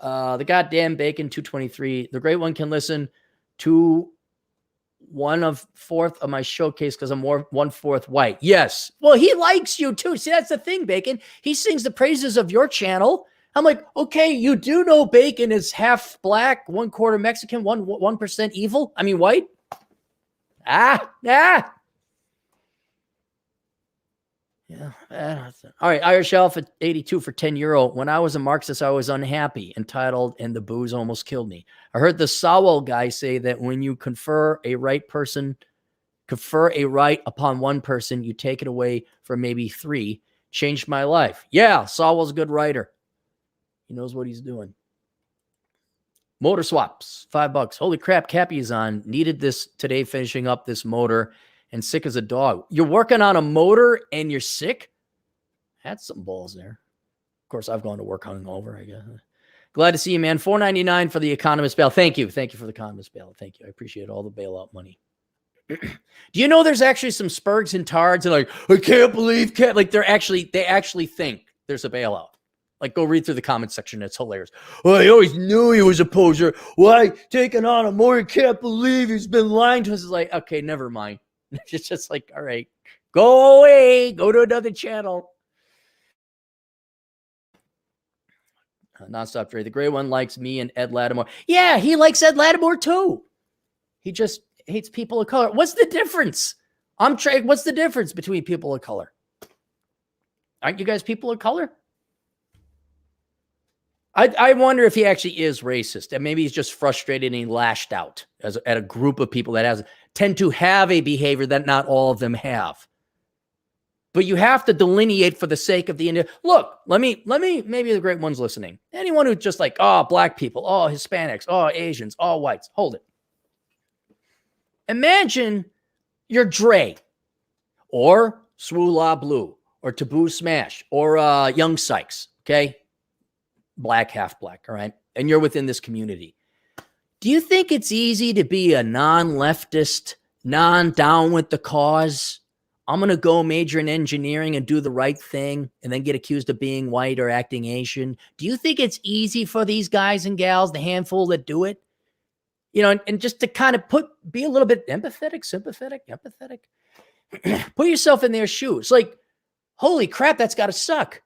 The goddamn bacon 223. The great one can listen to 1/4 of my showcase because I'm 1/4 white. Yes. Well, he likes you too. See, that's the thing, Bacon. He sings the praises of your channel. I'm like, okay, you do know Bacon is half black, 1/4 Mexican, 1% evil. I mean, white. Yeah. All right. Irish Elf at 82 for €10. When I was a Marxist, I was unhappy, entitled, and the booze almost killed me. I heard the Sowell guy say that when you confer a right upon one person, you take it away from maybe 3. Changed my life. Yeah, Sowell's a good writer. He knows what he's doing. Motor swaps, $5. Holy crap, Cappy is on. Needed this today, finishing up this motor. And sick as a dog. You're working on a motor and you're sick? That's some balls there. Of course, I've gone to work hungover, I guess. Glad to see you, man. $4.99 for the economist bail. Thank you. Thank you for the economist bail. Thank you. I appreciate all the bailout money. Do you know there's actually some spurgs and tards and like, I can't believe like they actually think there's a bailout. Like, go read through the comment section. It's hilarious. Well, I always knew he was a poser. Why taking on a more? I can't believe he's been lying to us. It's like, okay, never mind. It's just like, all right, go away, go to another channel. Nonstop trade. The gray one likes me and Ed Lattimore. Yeah, he likes Ed Lattimore too. He just hates people of color. What's the difference? What's the difference between people of color? Aren't you guys people of color? I wonder if he actually is racist, and maybe he's just frustrated and he lashed out at a group of people that tend to have a behavior that not all of them have. But you have to delineate for the sake of the India. Look, let me, maybe the great ones listening. Anyone who's just like, oh, black people, oh, Hispanics, oh, Asians, oh, whites. Hold it. Imagine you're Dre or Swoo La Blue or Taboo Smash or Young Sykes, okay? Black, half black, all right? and you're within this community, do you think it's easy to be a non-leftist, non-down with the cause? I'm going to go major in engineering and do the right thing and then get accused of being white or acting Asian. Do you think it's easy for these guys and gals, the handful that do it? You know, and just to kind of be a little bit empathetic, sympathetic, empathetic. Put yourself in their shoes. Like, holy crap, that's got to suck.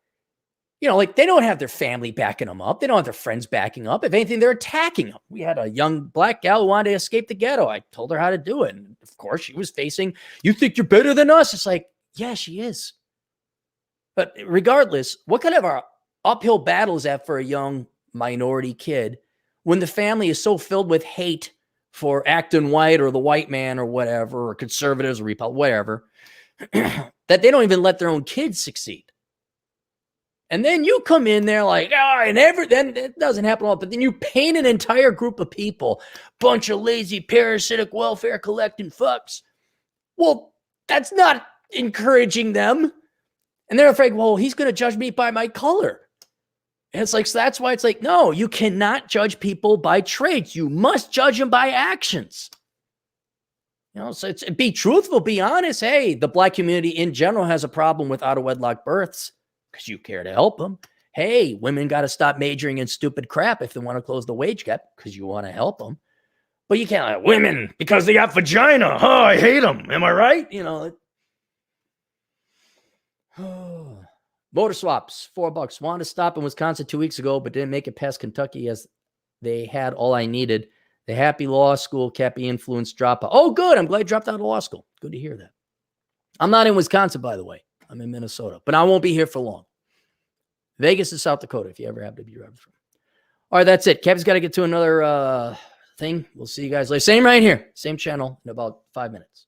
You know, like they don't have their family backing them up. They don't have their friends backing up. If anything, they're attacking them. We had a young black gal who wanted to escape the ghetto. I told her how to do it. And of course, she was facing, you think you're better than us? It's like, yeah, she is. But regardless, what kind of an uphill battle is that for a young minority kid when the family is so filled with hate for acting white or the white man or whatever, or conservatives or Republicans, whatever, that they don't even let their own kids succeed? And then you come in there like, then it doesn't happen all, but then you paint an entire group of people, bunch of lazy, parasitic, welfare collecting fucks. Well, that's not encouraging them. And they're afraid, well, he's going to judge me by my color. And it's like, so that's why it's like, no, you cannot judge people by traits. You must judge them by actions. You know, so it's be truthful, be honest. Hey, the black community in general has a problem with out-of-wedlock births, because you care to help them. Hey, women got to stop majoring in stupid crap if they want to close the wage gap, because you want to help them. But you can't like, women, because they got vagina. Oh, I hate them. Am I right? You know. Motor swaps, $4. Wanted to stop in Wisconsin 2 weeks ago, but didn't make it past Kentucky as they had all I needed. The happy law school, Cappy influence dropout. Oh, good. I'm glad you dropped out of law school. Good to hear that. I'm not in Wisconsin, by the way. I'm in Minnesota, but I won't be here for long. Vegas is South Dakota, if you ever have to be right from. All right, that's it. Cappy's got to get to another thing. We'll see you guys later. Same right here. Same channel in about 5 minutes.